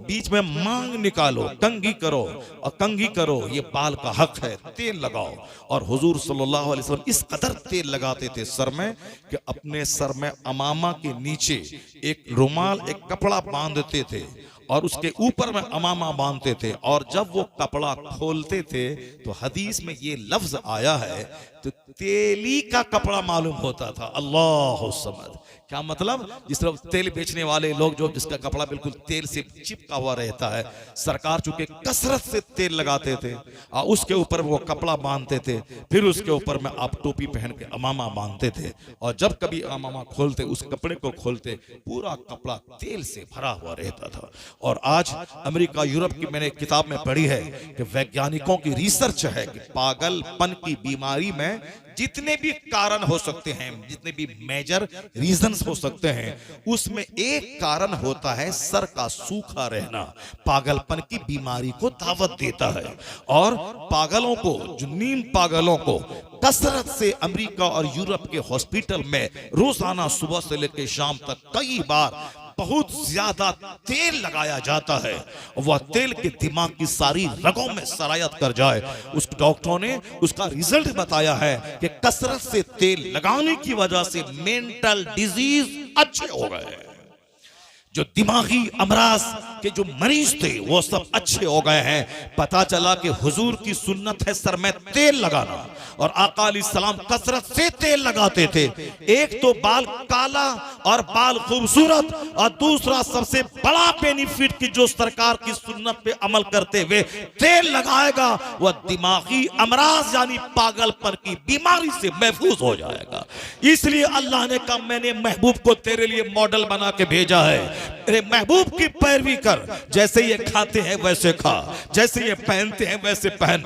A: बीच में मांग निकालो, कंघी करो और कंघी करो, ये बाल का हक है, तेल लगाओ। और हुजूर सल्लल्लाहु अलैहि वसल्लम इस कदर तेल लगाते थे सर में कि अपने सर में अमामा के नीचे एक रुमाल, एक कपड़ा बांधते थे और उसके ऊपर में अमामा बांधते थे, और जब वो कपड़ा खोलते थे तो हदीस में ये लफ्ज आया है तो तेली का कपड़ा मालूम होता था। अल्लाह समद। क्या मतलब? जिस तरह तेल बेचने वाले लोग जो जिसका कपड़ा बिल्कुल तेल से चिपका हुआ रहता है, सरकार चूंकि कसरत से तेल लगाते थे और उसके ऊपर वो कपड़ा बांधते थे, फिर उसके ऊपर में आप टोपी पहन के अमामा बांधते थे, और जब कभी अमामा खोलते, उस कपड़े को खोलते, पूरा कपड़ा तेल से भरा हुआ रहता था। और आज अमेरिका यूरोप की मैंने किताब में पढ़ी है कि वैज्ञानिकों की रिसर्च है कि पागलपन की बीमारी में जितने भी कारण हो सकते हैं, जितने भी मेजर रीजंस हो सकते हैं, उसमें एक कारण होता है सर का सूखा रहना। पागलपन की बीमारी को दावत देता है। और पागलों को, जो नीम पागलों को कसरत से अमेरिका और यूरोप के हॉस्पिटल में रोजाना सुबह से लेकर शाम तक कई बार बहुत ज्यादा तेल लगाया जाता है, वह तेल के दिमाग की सारी रगों में सरायत कर जाए। उस डॉक्टरों ने उसका रिजल्ट बताया है कि कसरत से तेल लगाने की वजह से मेंटल डिजीज अच्छे हो गए। जो दिमागी अमराज के जो मरीज थे वो सब अच्छे हो गए हैं। पता चला कि हुजूर की सुन्नत है सर में तेल लगाना, और आका अलैहिस्सलाम कसरत से तेल लगाते थे। एक तो बाल काला और बाल खूबसूरत, और दूसरा सबसे बड़ा बेनिफिट कि जो सरकार की सुन्नत पे अमल करते हुए तेल लगाएगा वह दिमागी अमराज यानी पागलपन की बीमारी से महफूज हो जाएगा। इसलिए अल्लाह ने कहा मैंने महबूब को तेरे लिए मॉडल बना के भेजा है, मेरे महबूब की पैरवी कर। जैसे ये खाते हैं वैसे खा, जैसे ये पहनते हैं वैसे पहन,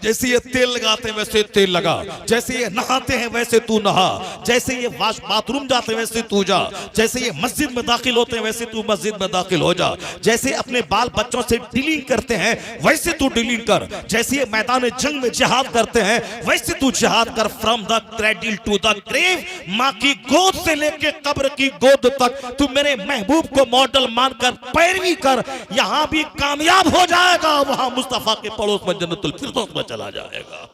A: जैसे ये तेल लगाते हैं वैसे तेल लगा, जैसे ये नहाते हैं वैसे तू नहा, जैसे ये बाथरूम जाते हैं वैसे तू जा, जैसे ये मस्जिद में दाखिल होते हैं वैसे तू मस्जिद में दाखिल हो जा, जैसे अपने बाल बच्चों से डीलिंग करते हैं वैसे तू डीलिंग कर, जैसे ये मैदान जंग में जिहाद करते हैं वैसे तू जिहाद कर। From the cradle to the grave, माँ की गोद से लेके कब्र की गोद तक तू मेरे महबूब को मॉडल मानकर पैरवी कर। यहां भी कामयाब हो जाएगा, वहां मुस्तफा के पड़ोस में जन्नतुल फिरदौस में चला जाएगा।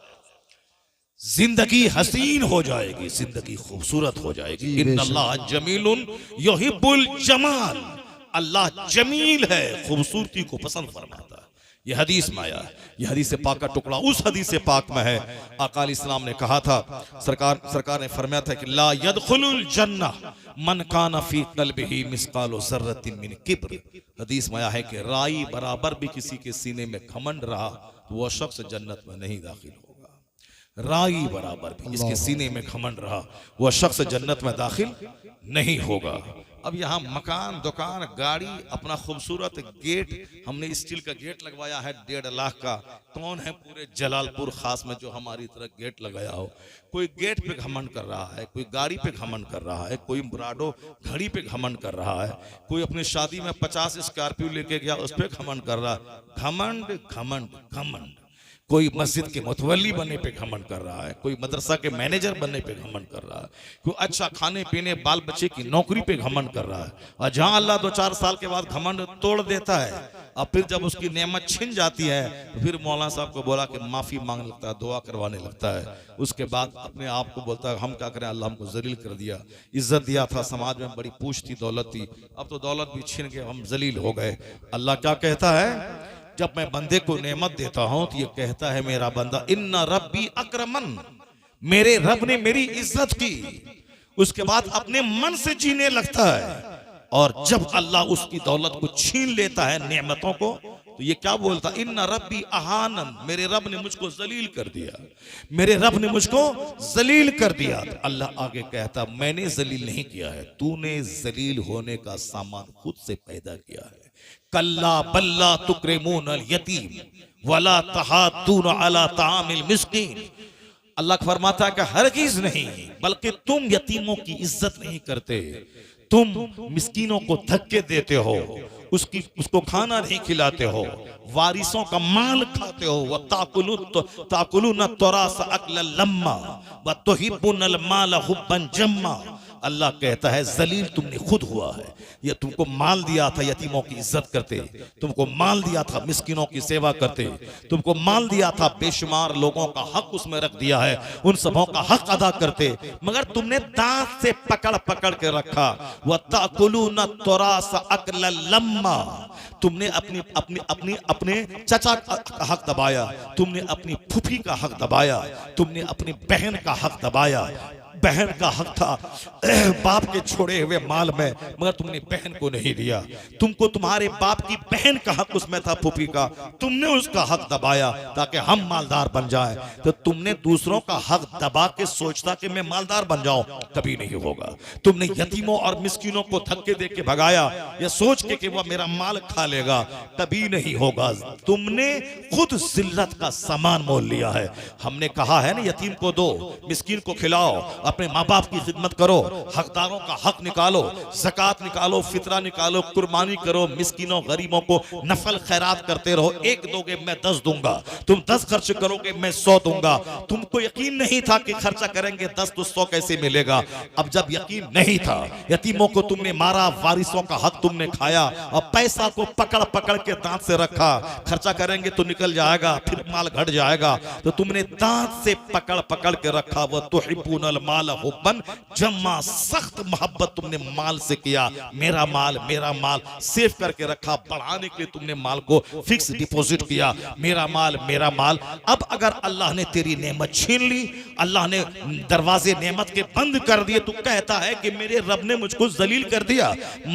A: जिंदगी हसीन हो जाएगी, जिंदगी खूबसूरत हो जाएगी। इन्नल्लाह जमीलुन युहिब्बुल जमाल। अल्लाह जमील है, खूबसूरती को पसंद फरमाता है। यह हदीस में आया है, यह हदीस पाक का टुकड़ा उस हदीस पाक में है। आका अलैहिस्सलाम ने कहा था, सरकार ने फरमाया था कि ला यदखुलुल जन्नह मन काना फी क़ल्बिही मिस्कालु ज़र्रतिन मिन किब्र। हदीस में आया है कि राई बराबर भी किसी के सीने में घमंड रहा तो वह शख्स जन्नत में नहीं दाखिल होगा। राई बराबर भी जिसके सीने में घमंड रहा वह शख्स जन्नत में दाखिल नहीं होगा। अब यहाँ मकान, दुकान, गाड़ी, अपना खूबसूरत गेट, हमने स्टील का गेट लगवाया है 1.5 लाख का। कौन है पूरे जलालपुर खास में जो हमारी तरह गेट लगाया हो? कोई गेट पे घमंड कर रहा है, कोई गाड़ी पे घमंड कर रहा है, कोई ब्राडो घड़ी पे घमंड कर रहा है, कोई अपनी शादी में 50 स्कॉर्पियो लेके गया उस पर घमंड कर रहा है। घमंड घमंड घमंड। कोई मस्जिद के मुतवल्ली बनने पे घमंड कर रहा है, कोई मदरसा के मैनेजर बनने पे घमंड कर रहा है, कोई अच्छा खाने पीने बाल बच्चे की नौकरी पे घमंड कर रहा है। और जहां अल्लाह 2-4 साल के बाद घमंड तोड़ देता है और फिर जब उसकी नेमत छिन जाती है तो फिर मौलाना साहब को बोला कि माफी मांगने लगता है, दुआ करवाने लगता है। उसके बाद अपने आप को बोलता है हम क्या करें, अल्लाह हमको जलील कर दिया, इज्जत दिया था, समाज में बड़ी पूछ थी, दौलत थी, अब तो दौलत भी छिन गए, हम जलील हो गए। अल्लाह क्या कहता है, जब मैं बंदे को नेमत देता हूं तो ये कहता है मेरा बंदा इन्ना रब्बी अक्रमन, मेरे रब ने मेरी इज्जत की। उसके बाद अपने मन से जीने लगता है। और जब अल्लाह उसकी दौलत को छीन लेता है, नेमतों को, तो ये क्या बोलता, इन्ना रब्बी अहानन, मेरे रब ने मुझको जलील कर दिया, मेरे रब ने मुझको जलील कर दिया। तो अल्लाह आगे कहता मैंने जलील नहीं किया है, तूने जलील होने का सामान खुद से पैदा किया है। कल्ला बल्ला तुक्रिमून अल यतीम वला तहाद्दून अला तामिल मिस्कीन। अल्लाह फरमाता है कि हरगिज़ नहीं, बल्कि तुम यतीमों की इज्जत नहीं करते, तुम मिस्कीनों को धक्के देते हो, उसको खाना नहीं खिलाते हो, वारिसों का माल खाते हो। व ताकुलून तुरास अक्लन लम्मा व तुहिब्बुनल माल हुब्बन जम्मा। अल्लाह कहता है जलील तुमने खुद हुआ है। ये तुमको माल दिया था यतीमों की इज्जत करते, तुमको माल दिया था मिस्किनों की सेवा करते, तुमको माल दिया था बेशुमार लोगों का हक उसमें रख दिया है, उन सबों का हक अदा करते, मगर तुमने दांत से पकड़ पकड़ के रखा। व ताकुलून तुरास अक्लन लम्मा। तुमने अपने चचा का हक दबाया, तुमने अपनी फूफी का हक दबाया, तुमने अपनी बहन का हक दबाया। बहन का हक था बाप के छोड़े हुए माल में, मगर तुमने बहन को नहीं दिया। तुमको तुम्हारे बाप की बहन का हक उसमें था, फूफी का, तुमने उसका हक दबाया ताकि हम मालदार बन जाए। तो तुमने दूसरों का हक दबा के सोचता कि मैं मालदार बन जाऊं, कभी नहीं होगा। तुमने यतीमों और मिस्किनों को धक्के दे के भगाया या सोच के कि वह मेरा माल खा लेगा, कभी नहीं होगा। तुमने खुद जिल्लत का सामान मोल लिया है। हमने कहा है ना, यतीम को दो, मिस्किन को खिलाओ, अपने माँ बाप की खिदमत करो, हकदारों का हक निकालो, ज़कात निकालो, फितरा निकालो, कुर्बानी करो, मिस्किनों गरीबों को नफल खैरात करते रहो। एक दोगे मैं 10 दूंगा, तुम 10 खर्च करोगे मैं 100 दूंगा। तुमको यकीन नहीं था कि खर्चा करेंगे 10 तो 100 कैसे मिलेगा। अब जब यकीन नहीं था, यतीमों को तुमने मारा, वारिसों का हक तुमने खाया, और पैसा को पकड़ पकड़ के दांत से रखा। खर्चा करेंगे तो निकल जाएगा, फिर माल घट जाएगा, तो तुमने दांत से पकड़ पकड़ के रखा। वह तुहिब्बुनल माल हुब्बन जम्मा। सख्त मोहब्बत तुमने माल से किया। मेरा माल सेव करके रखा। बढ़ाने के लिए तुमने माल को फिक्स डिपॉजिट किया। मेरा माल। अब अगर अल्लाह ने तेरी नेमत छीन ली, अल्लाह ने दरवाजे नेमत के बंद कर दिए, तू कहता है कि मेरे रब ने मुझको जलील कर दिया।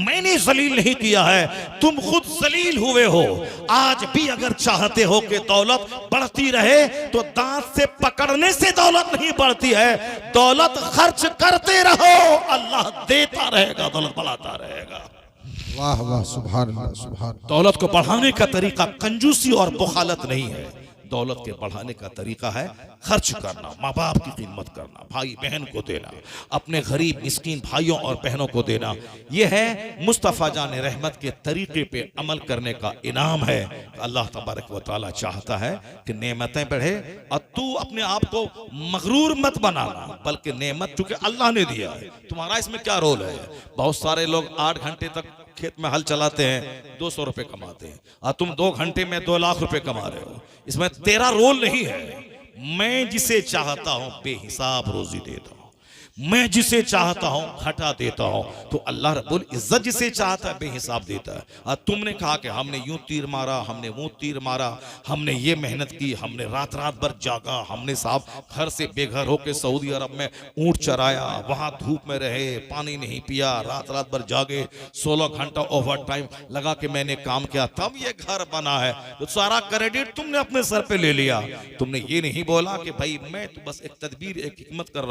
A: मैंने जलील नहीं किया है, तुम खुद जलील हुए हो। आज भी अगर चाहते हो कि दौलत बढ़ती रहे, तो दांत से पकड़ने से दौलत नहीं बढ़ती है। दौलत खर्च करते रहो, अल्लाह देता रहेगा, दौलत बढ़ाता रहेगा।
B: वाह वाह, सुभान अल्लाह, सुभान अल्लाह।
A: दौलत को बढ़ाने का तरीका कंजूसी और बुखालत नहीं है। दौलत के बढ़ाने का तरीका है खर्च करना, माँ बाप की खिदमत करना, भाई बहन को देना, अपने गरीब मिस्कीन भाइयों और बहनों को देना। यह है मुस्तफ़ा जान रहमत के तरीके पे अमल करने का इनाम है। अल्लाह तबारक व तआला चाहता है कि नेमतें बढ़े, और तू अपने आप को मगरूर मत बनाना, बल्कि नेमत चूंकि अल्लाह ने दिया है, तुम्हारा इसमें क्या रोल है। बहुत सारे लोग 8 घंटे तक खेत में हल चलाते हैं, 200 रुपए कमाते हैं, और तुम 2 घंटे में 2 लाख रुपए कमा रहे हो। इसमें तेरा रोल नहीं है। मैं जिसे चाहता हूं बेहिसाब रोजी देता हूं, मैं जिसे चाहता हूं घटा देता हूं। तो अल्लाह रब्बुल इज्जत जिसे चाहता है बेहिसाब देता है। और तुमने कहा कि हमने यूं तीर मारा, हमने वो तीर मारा, हमने ये मेहनत की, हमने रात रात भर जागा, हमने साहब घर से बेघर होकर सऊदी अरब में ऊंट चराया, वहां धूप में रहे, पानी नहीं पिया, रात रात भर जागे, 16 घंटा ओवर टाइम लगा के मैंने काम किया, तब ये घर बना है। तो सारा क्रेडिट तुमने अपने सर पे ले लिया। तुमने ये नहीं बोला कि भाई मैं तो बस एक हिकमत कर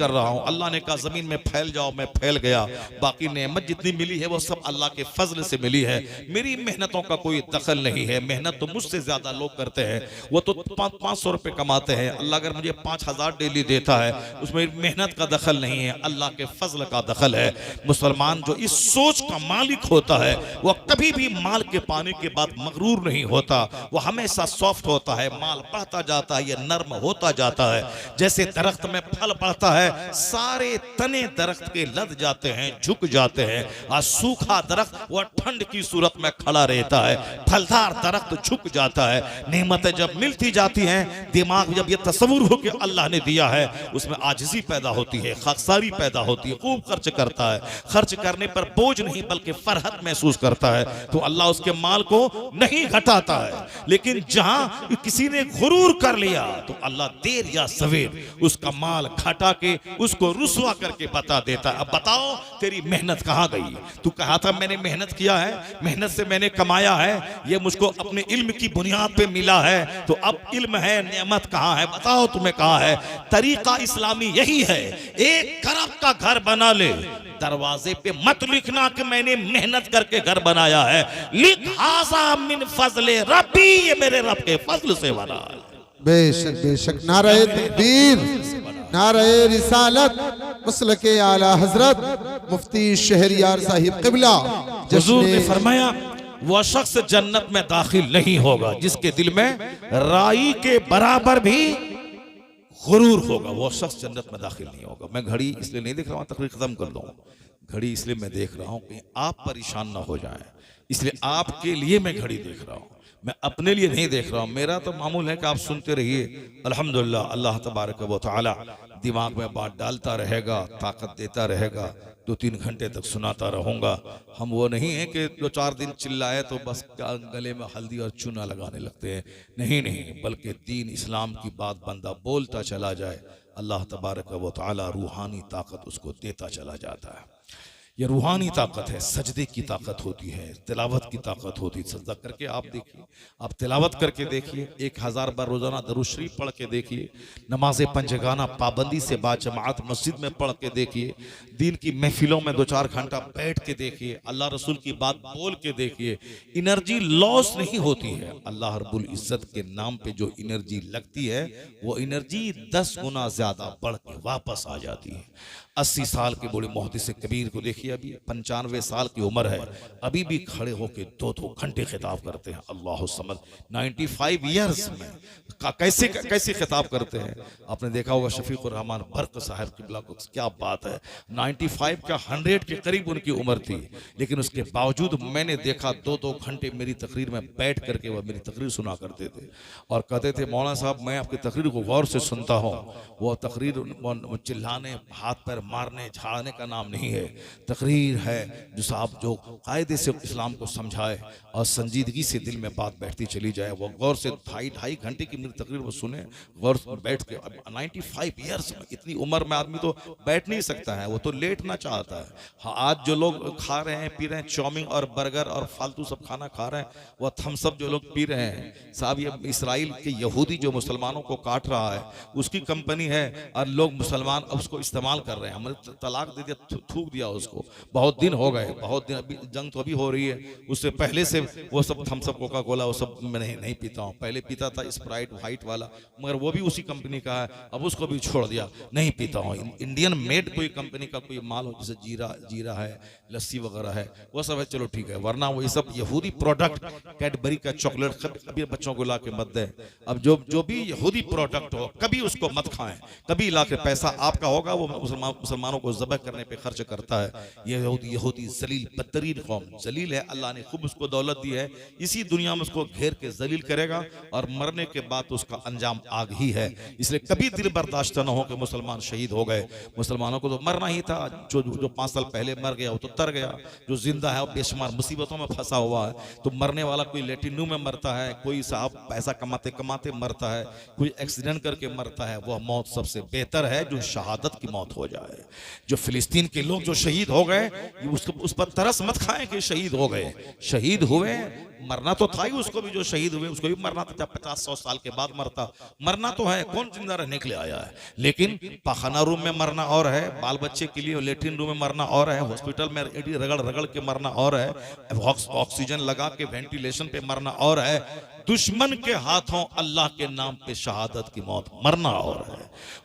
A: रहा हूं। अल्लाह ने कहा जमीन में फैल जाओ, मैं फैल गया। बाकी नेमत जितनी मिली है वो सब अल्लाह के फजल से मिली है, मेरी मेहनतों का कोई दखल नहीं है। मेहनत तो मुझसे ज्यादा लोग करते हैं, वो तो 500 रुपए कमाते हैं। अल्लाह अगर मुझे 5000 डेली देता है, उसमें मेहनत का दखल नहीं है, अल्लाह के फजल का दखल है। मुसलमान जो इस सोच का मालिक होता है, वह कभी भी माल के पाने के बाद मगरूर नहीं होता, वह हमेशा सॉफ्ट होता है। माल बढ़ता जाता है, यह नर्म होता जाता है। जैसे दरख्त में फल बढ़ता है, सारे तने दरख्त के लद जाते हैं, झुक जाते हैं, और सूखा दरख्त वह ठंड की सूरत में खड़ा रहता है, फलदार दरख्त झुक जाता है। नेमतें जब मिलती जाती हैं, दिमाग जब ये तस्वुर हो कि अल्लाह ने दिया है, उसमें आजिज़ी पैदा होती है, खाकसारी पैदा होती है, खूब खर्च करता है। खर्च करने पर बोझ नहीं बल्कि फरहत महसूस करता है। तो अल्लाह उसके माल को नहीं घटाता है। लेकिन जहां किसी ने गुरूर कर लिया, तो अल्लाह देर या सवेर उसका माल घटा के उसको रुसवा करके बता देता है। अब बताओ तेरी मेहनत कहां गई। तू कहा था मैंने मेहनत किया है, मेहनत से मैंने कमाया है, ये मुझको अपने इल्म की बुनियाद पे मिला है, तो अब इल्म है, नेमत कहां है, बताओ तुम्हें कहां है। तरीका इस्लामी यही है, 1 खरब का घर बना ले, दरवाजे पे मत लिखना कि मैंने मेहनत करके घर बनाया है, लिख हाज़ा मिन फज़ले रब्बी, ये मेरे रब के फजल से बना है।
B: बेशक बेशक, नारे तकबीर, नारे रिसालत मसलके आला हजरत मुफ्ती शहरियार साहिब क़िबला।
A: हुजूर ने फरमाया वह शख्स जन्नत में दाखिल नहीं होगा जिसके दिल में राई के बराबर भी गुरूर होगा, वो शख्स जन्नत में दाखिल नहीं होगा। मैं घड़ी इसलिए नहीं देख रहा हूँ, तकरीर खत्म कर दूँ। घड़ी इसलिए मैं देख रहा हूँ कि आप परेशान ना हो जाएं, इसलिए आपके लिए मैं घड़ी देख रहा हूँ, मैं अपने लिए नहीं देख रहा हूँ। मेरा तो मामूल है कि आप सुनते रहिए। अल्हम्दुलिल्लाह, अल्लाह तबारक व तआला दिमाग में बात डालता रहेगा, ताकत देता रहेगा, 2-3 घंटे तक सुनाता रहूंगा। हम वो नहीं है कि 2-4 दिन चिल्लाए तो बस गले में हल्दी और चूना लगाने लगते हैं, नहीं नहीं, बल्कि दीन इस्लाम की बात बंदा बोलता चला जाए, अल्लाह तबारक व तआला रूहानी ताकत उसको देता चला जाता है। ये रूहानी ताकत है, सजदे की ताकत होती है, तिलावत की ताकत होती है। सजदा करके आप देखिए, आप तिलावत करके देखिए, 1000 बार रोजाना दरूद शरीफ पढ़ के देखिए, नमाज पंजगाना पाबंदी से बाजमात मस्जिद में पढ़ के देखिए, दीन की महफिलों में 2-4 घंटा बैठ के देखिए, अल्लाह रसूल की बात बोल के देखिए। एनर्जी लॉस नहीं होती है। अल्लाह रब्बुल इज्जत के नाम पे जो एनर्जी लगती है वो एनर्जी 10 गुना ज्यादा बढ़ के वापस आ जाती है। 80 साल के बूढ़े मुहद्दिस कबीर को देखिए, अभी 95 साल की उम्र है, अभी भी खड़े होकर 2-2 घंटे खिताब करते हैं। अल्लाह समद 95 ईयर्स में कैसे कैसे खिताब करते हैं। आपने देखा होगा शफीकुर रहमान बर्क साहब किबला को, क्या बात है, 95 का 100 के करीब उनकी उम्र थी, लेकिन उसके बावजूद मैंने देखा 2-2 घंटे मेरी तकरीर में बैठ करके वह मेरी तकरीर सुना करते थे और कहते थे, मौलाना साहब मैं आपकी तकरीर को गौर से सुनता हूँ। वह तकरीर चिल्लाने, हाथ पैर मारने झाड़ने का नाम नहीं है, तकरीर है जो साहब जो कायदे से इस्लाम को समझाए और संजीदगी से दिल में बात बैठती चली जाए। वो गौर से 2.5 घंटे की मेरी तकरीर वो सुने, गौर से बैठ के। अब 95 ईयर्स में, इतनी उम्र में आदमी तो बैठ नहीं सकता है, वो तो लेटना चाहता है। हाँ, आज जो लोग खा रहे हैं, पी रहे हैं, चाउमीन और बर्गर और फालतू सब खाना खा रहे हैं, वह थम्सअप जो लोग पी रहे हैं साहब, ये इसराइल के यहूदी जो मुसलमानों को काट रहा है उसकी कंपनी है और लोग मुसलमान अब उसको इस्तेमाल कर रहे हैं। हमने तलाक दे दिया, थूक दिया उसको, बहुत दिन हो गए, बहुत दिन। अभी जंग तो अभी हो रही है, उससे पहले से वो सब थम्सअप कोका कोला वो सब मैं नहीं पीता हूँ। पहले पीता था स्प्राइट व्हाइट वाला, मगर वो भी उसी कंपनी का है, अब उसको भी छोड़ दिया, नहीं पीता हूँ। इंडियन मेड कोई कंपनी का कोई माल हो, जैसे जीरा है, लस्सी वगैरह है, वो सब है, चलो ठीक है, वरना वो ये सब यहूदी प्रोडक्ट, कैडबरी का चॉकलेट कभी बच्चों को ला के मत दें। अब जो भी यहूदी प्रोडक्ट हो कभी उसको मत खाएं, कभी ला के पैसा आपका होगा वो मुसलमानों को ज़बह करने पे खर्च करता है। ये यहूदी जलील बदतरीन कौम, जलील है, अल्लाह ने खूब उसको दौलत दी है, इसी दुनिया में उसको घेर के जलील करेगा और मरने के बाद उसका अंजाम आग ही है। इसलिए कभी दिल बर्दाश्त न हो कि मुसलमान शहीद हो गए। मुसलमानों को तो मरना ही था, जो 5 साल पहले मर गया वो तो तर गया, जो जिंदा है वो बेशुमार मुसीबतों में फंसा हुआ है। तो मरने वाला कोई लेटिनू में मरता है, कोई साहब पैसा कमाते कमाते मरता है, कोई एक्सीडेंट करके मरता है, वह मौत सबसे बेहतर है जो शहादत की मौत हो जाए। जो फिलिस्तीन के लोग जो शहीद हो गए, उस पर तरस मत खाएं कि शहीद हो गए, शहीद हुए, मरना तो था ही, उसको भी जो शहीद हुए उसको भी मरना था, 50-100 साल के बाद मरना तो है, कौन जिंदा रहने के लिए आया है। लेकिन पाखाना रूम में मरना और है, बाल बच्चे के लिए लेटरिन रूम में मरना और है, हॉस्पिटल में रगड़ रगड़ के मरना और है, ऑक्सीजन लगा के वेंटिलेशन पे मरना और है, दुश्मन के हाथों अल्लाह के नाम पे शहादत की मौत मरना और है।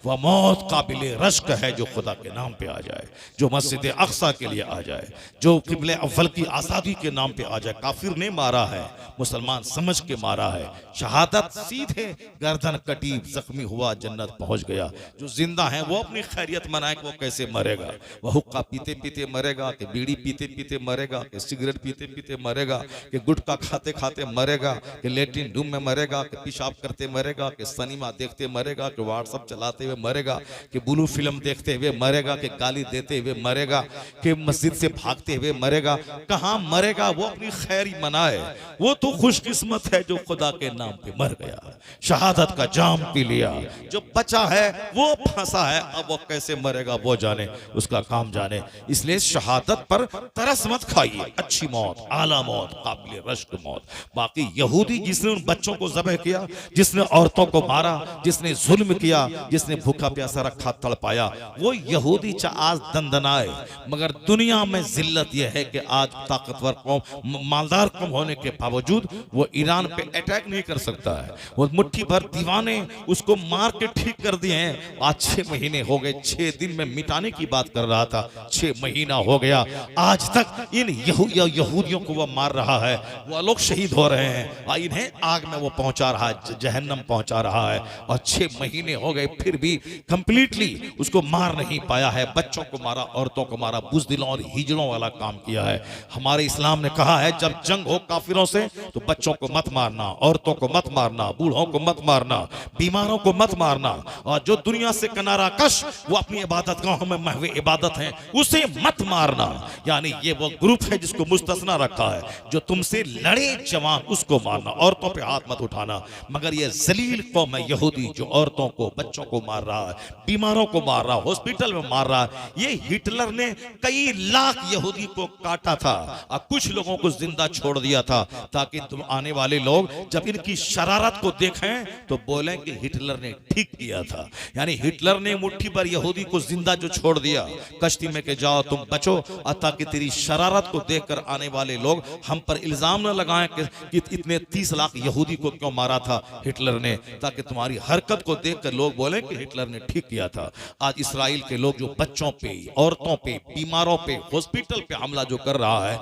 A: वह मौत काबिल रश्क है जो खुदा के नाम पे आ जाए, जो मस्जिद अक्सा के लिए आ जाए, जो किबले अव्वल की आज़ादी के नाम पे आ जाए। काफिर ने मारा है, मुसलमान समझ के मारा है, शहादत सीधे गर्दन कटी, जख्मी हुआ, जन्नत पहुंच गया। जो जिंदा है वो अपनी खैरियत मनाए कि वो कैसे मरेगा, वह हुक्का पीते पीते मरेगा कि बीड़ी पीते पीते मरेगा कि सिगरेट पीते पीते मरेगा कि गुटखा खाते खाते मरेगा कि लेटरिन रूम में मरेगा कि पेशाब करते मरेगा कि सिनेमा देखते मरेगा कि व्हाट्सएप चलाते हुए मरेगा कि ब्लू फिल्म देखते हुए मरेगा कि गाली देते हुए मरेगा कि मस्जिद से भागते हुए मरेगा। कहाँ मरेगा, वो अपनी खैरी मनाए, वो तो खुशकिस्मत है जो खुदा के नाम पे मर गया, शहादत का जाम पी लिया। जो बचा है वो फंसा है, अब वो कैसे मरेगा वो जाने, उसका काम जाने। इसलिए शहादत पर तरस मत खाइए, अच्छी मौत, आला मौत, काबिल रश्क मौत। बाकी यहूदी जिस जिसने उन बच्चों को ज़बह किया, जिसने औरतों को मारा, जिसने जुल्म किया, जिसने भूखा प्यासा रखा, तड़पाया, वो यहूदी आज दंदनाए। मगर दुनिया में जिल्लत यह है कि आज ताकतवर कौम, मालदार कौम होने के बावजूद वो ईरान पे अटैक नहीं कर सकता है। वो मुट्ठी भर दीवाने उसको मार के ठीक कर दिए हैं। आज 6 महीने हो गए, 6 दिन में मिटाने की बात कर रहा था, 6 महीना हो गया, आज तक इन यहूदियों को वो मार रहा है। वो लोग शहीद हो रहे हैं, इन्हें आग में वो पहुंचा रहा है, जहन्नम पहुंचा रहा है। और 6 महीने हो गए फिर भी कंप्लीटली उसको मार नहीं पाया है। बच्चों को मारा, औरतों को मारा, बुज़दिलों और हिजड़ों वाला काम किया है। हमारे इस्लाम ने कहा है जब जंग हो काफिरों से तो बच्चों को मत मारना, औरतों को मत मारना, बूढ़ों को मत मारना, बीमारों को मत मारना। और जो दुनिया से किनारा कश वो अपनी इबादत गाहों में महवे इबादत हैं, उसे मत मारना। यानी ये वो ग्रुप है जिसको मुस्तस्ना रखा है, जो तुमसे लड़े जवान उसको मारना, औरतों पे हाथ मत उठाना। मगर ये जलील कौम है यहूदी जो औरतों को, बच्चों को मार रहा है, बीमारों को मार रहा है, हॉस्पिटल में मार रहा है। ये हिटलर ने कई लाख यहूदी को काटा था और कुछ लोगों को जिंदा छोड़ दिया था, ताकि तुम आने वाले लोग जब इनकी शरारत को देखें तो बोलें कि हिटलर ने ठीक किया था। यानी हिटलर ने मुट्ठी भर यहूदी को जिंदा जो छोड़ दिया कश्ती में के जाओ तुम बचो, और ताकि तेरी शरारत को देखकर आने वाले लोग हम पर इल्जाम न लगाएं कि इतने 30 लाख यहूदी को क्यों मारा था हिटलर ने, ताकि तुम्हारी हरकत को देखकर लोग बोलें कि हिटलर ने ठीक किया था। आज इस्राइल के लोग जो बच्चों पे, औरतों पे, बीमारों पे, हॉस्पिटल पे हमला जो कर रहा है,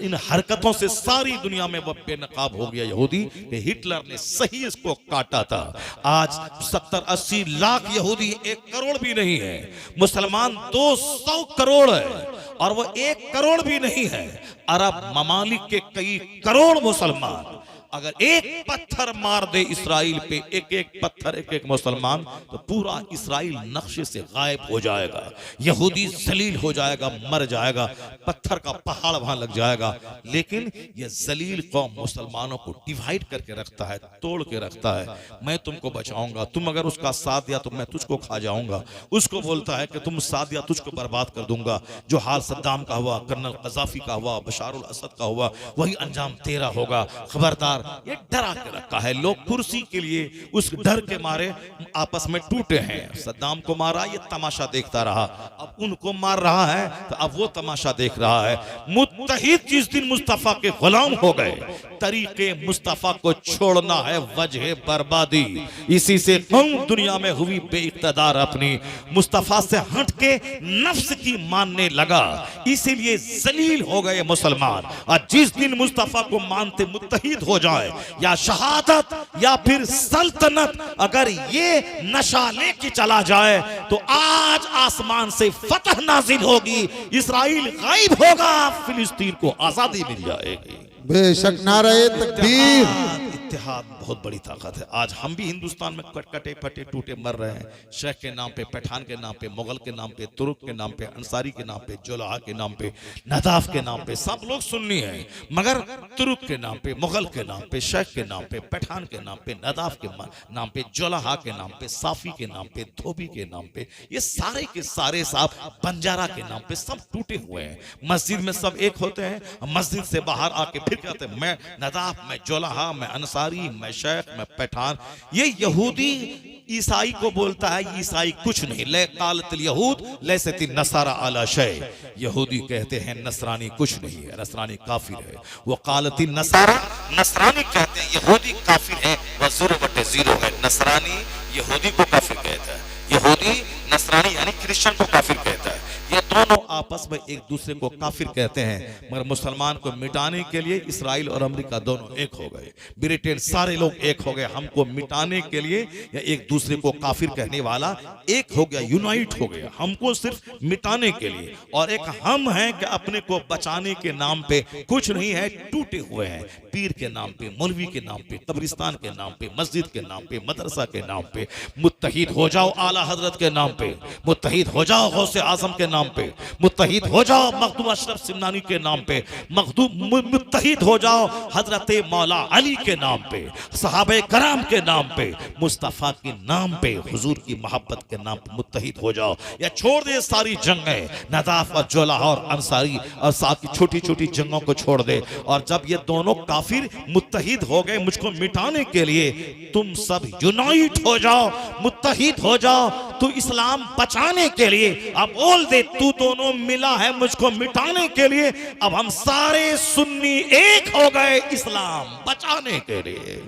A: इन हरकतों से सारी दुनिया में वह बेनकाब हो गया यहूदी कि हिटलर ने सही इसको काटा था। आज 70-80 लाख यहूदी 1 करोड़ भी नहीं है, मुसलमान 200 करोड़ है, और वो 1 करोड़ भी नहीं है। अरब ममालिक के कई करोड़ मुसलमान अगर एक पत्थर मार दे इसराइल पे, एक पत्थर, एक मुसलमान, तो पूरा इसराइल नक्शे से गायब हो जाएगा। यहूदी जलील हो जाएगा, मर जाएगा, पत्थर का पहाड़ वहां लग जाएगा। लेकिन यह जलील कौम मुसलमानों को डिवाइड करके रखता है, तोड़ के रखता है। मैं तुमको बचाऊंगा, तुम अगर उसका साथ दिया तो मैं तुझको खा जाऊंगा। उसको बोलता है कि तुम साथ दिया तुझको बर्बाद कर दूंगा। जो हाल सद्दाम का हुआ, कर्नल कज़ाफी का हुआ, बशारुल असद का हुआ, वही अंजाम तेरा होगा, खबरदार। ये डरा के रखा है। लोग कुर्सी के लिए उस डर के मारे आपस में टूटे हैं। सद्दाम को मारा, ये तमाशा देखता रहा, अब उनको मार रहा है तो अब वो तमाशा देख रहा है। मुत्तहिद जिस दिन मुस्तफा के गुलाम हो गए, तरीके मुस्तफा को छोड़ना है वजह बर्बादी। इसी से कौम दुनिया में हुई बेइख्तिदार, अपनी मुस्तफा से हट के नफ्स की मानने लगा, इसीलिए जलील हो गए मुसलमान। और जिस दिन मुस्तफा को मानते मुत्तहिद हो जाए, या शहादत या फिर सल्तनत, अगर ये नशा लेके चला जाए तो आज आसमान से फतह नाजिल होगी, इसराइल गायब होगा, फिलिस्तीन को आजादी मिल जाएगी।
B: बेशक नारे तकबीर।
A: इत्तेहाद बहुत बड़ी ताकत है। आज हम भी हिंदुस्तान में कटे फटे टूटे मर रहे हैं, शेख के नाम पे, पठान के नाम पे, मुगल के नाम पे, तुर्क के नाम पे, अंसारी के नाम पे, जुलाहा के नाम पे, नदाफ के नाम पे। सब लोग सुन्नी हैं, मगर तुर्क के नाम पे, मुगल के नाम पे, शेख के नाम पे, पठान के नाम पे, नदाफ के नाम पे, जुलाहा के नाम पे, साफी के नाम पे, धोबी के नाम पे, ये सारे के सारे साहब बंजारा के नाम पे सब टूटे हुए हैं। मस्जिद में सब एक होते हैं, मस्जिद से बाहर आके फिर कहते हैं मैं नदाफ, मैं जुलाहा, मैं अंसारी, मैं शेख, मैं पठान। ये यहूदी ईसाई को बोलता है ईसाई कुछ नहीं, ले कालतिल यहूद लैसति नसारा अला शै। यहूदी कहते हैं नसरानी कुछ नहीं है, नसरानी काफिर है। वो कालतिल नसारा, नसरानी कहते हैं यहूदी काफिर है, वह 0/0 है। नसरानी यहूदी को काफिर कहता है, यहूदी नसरानी यानी क्रिश्चियन को काफिर कहता है। ये दोनों आपस में एक दूसरे को काफिर कहते हैं, मगर मुसलमान को मिटाने के लिए इसराइल और अमेरिका दोनों एक हो गए, ब्रिटेन, सारे लोग एक हो गए। हमको मिटाने के लिए या एक दूसरे को काफिर कहने वाला एक हो गया, यूनाइट हो गया, हमको सिर्फ मिटाने के लिए। और एक हम हैं कि अपने को बचाने के नाम पे कुछ नहीं है, टूटे हुए हैं। पीर के नाम पे, मौलवी के नाम पे, कब्रिस्तान के नाम पे, मस्जिद के नाम पे, मदरसा के नाम पे। मुत्तहिद हो जाओ आला हजरत के नाम पे, मुत्तहिद हो जाओ गौसे आजम के नाम पे, मुत्तहिद हो जाओ मखदूम अशरफ सिमनानी के नाम पे, मुत्तहिद हो जाओ हजरत मौला अली के नाम पे, सहाबे कराम के नाम पे, मुस्तफ़ा के नाम पे, हुजूर की मोहब्बत के नाम पे मुत्तहिद हो जाओ। या छोड़ दे सारी जंगें, नदाफ और जोला और अंसारी और साथ की छोटी छोटी जंगों को छोड़ दे। और जब ये दोनों काफिर मुत्तहिद हो गए मुझको मिटाने के लिए, तुम सब यूनाइट हो जाओ, मुत्तहिद हो जाओ तू इस्लाम बचाने के लिए। अब बोल दे तू दोनों मिला है मुझको मिटाने के लिए, अब हम सारे सुन्नी एक हो गए इस्लाम बचाने के लिए।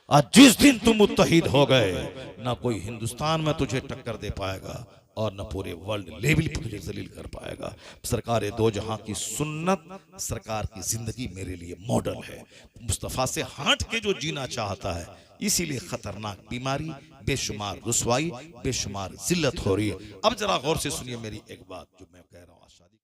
A: आज जिस दिन तुम मुत्तहिद हो गए, ना कोई हिंदुस्तान में तुझे टक्कर दे पाएगा और न पूरे वर्ल्ड लेवल पर तुझे जलील कर पाएगा। सरकार दो जहां की सुन्नत, सरकार की जिंदगी मेरे लिए मॉडल है। मुस्तफ़ा से हट के जो जीना चाहता है, इसीलिए खतरनाक बीमारी, बेशुमार रुसवाई, बेशुमार जिल्लत हो रही है। अब जरा गौर से सुनिए मेरी एक बात जो मैं कह रहा हूँ।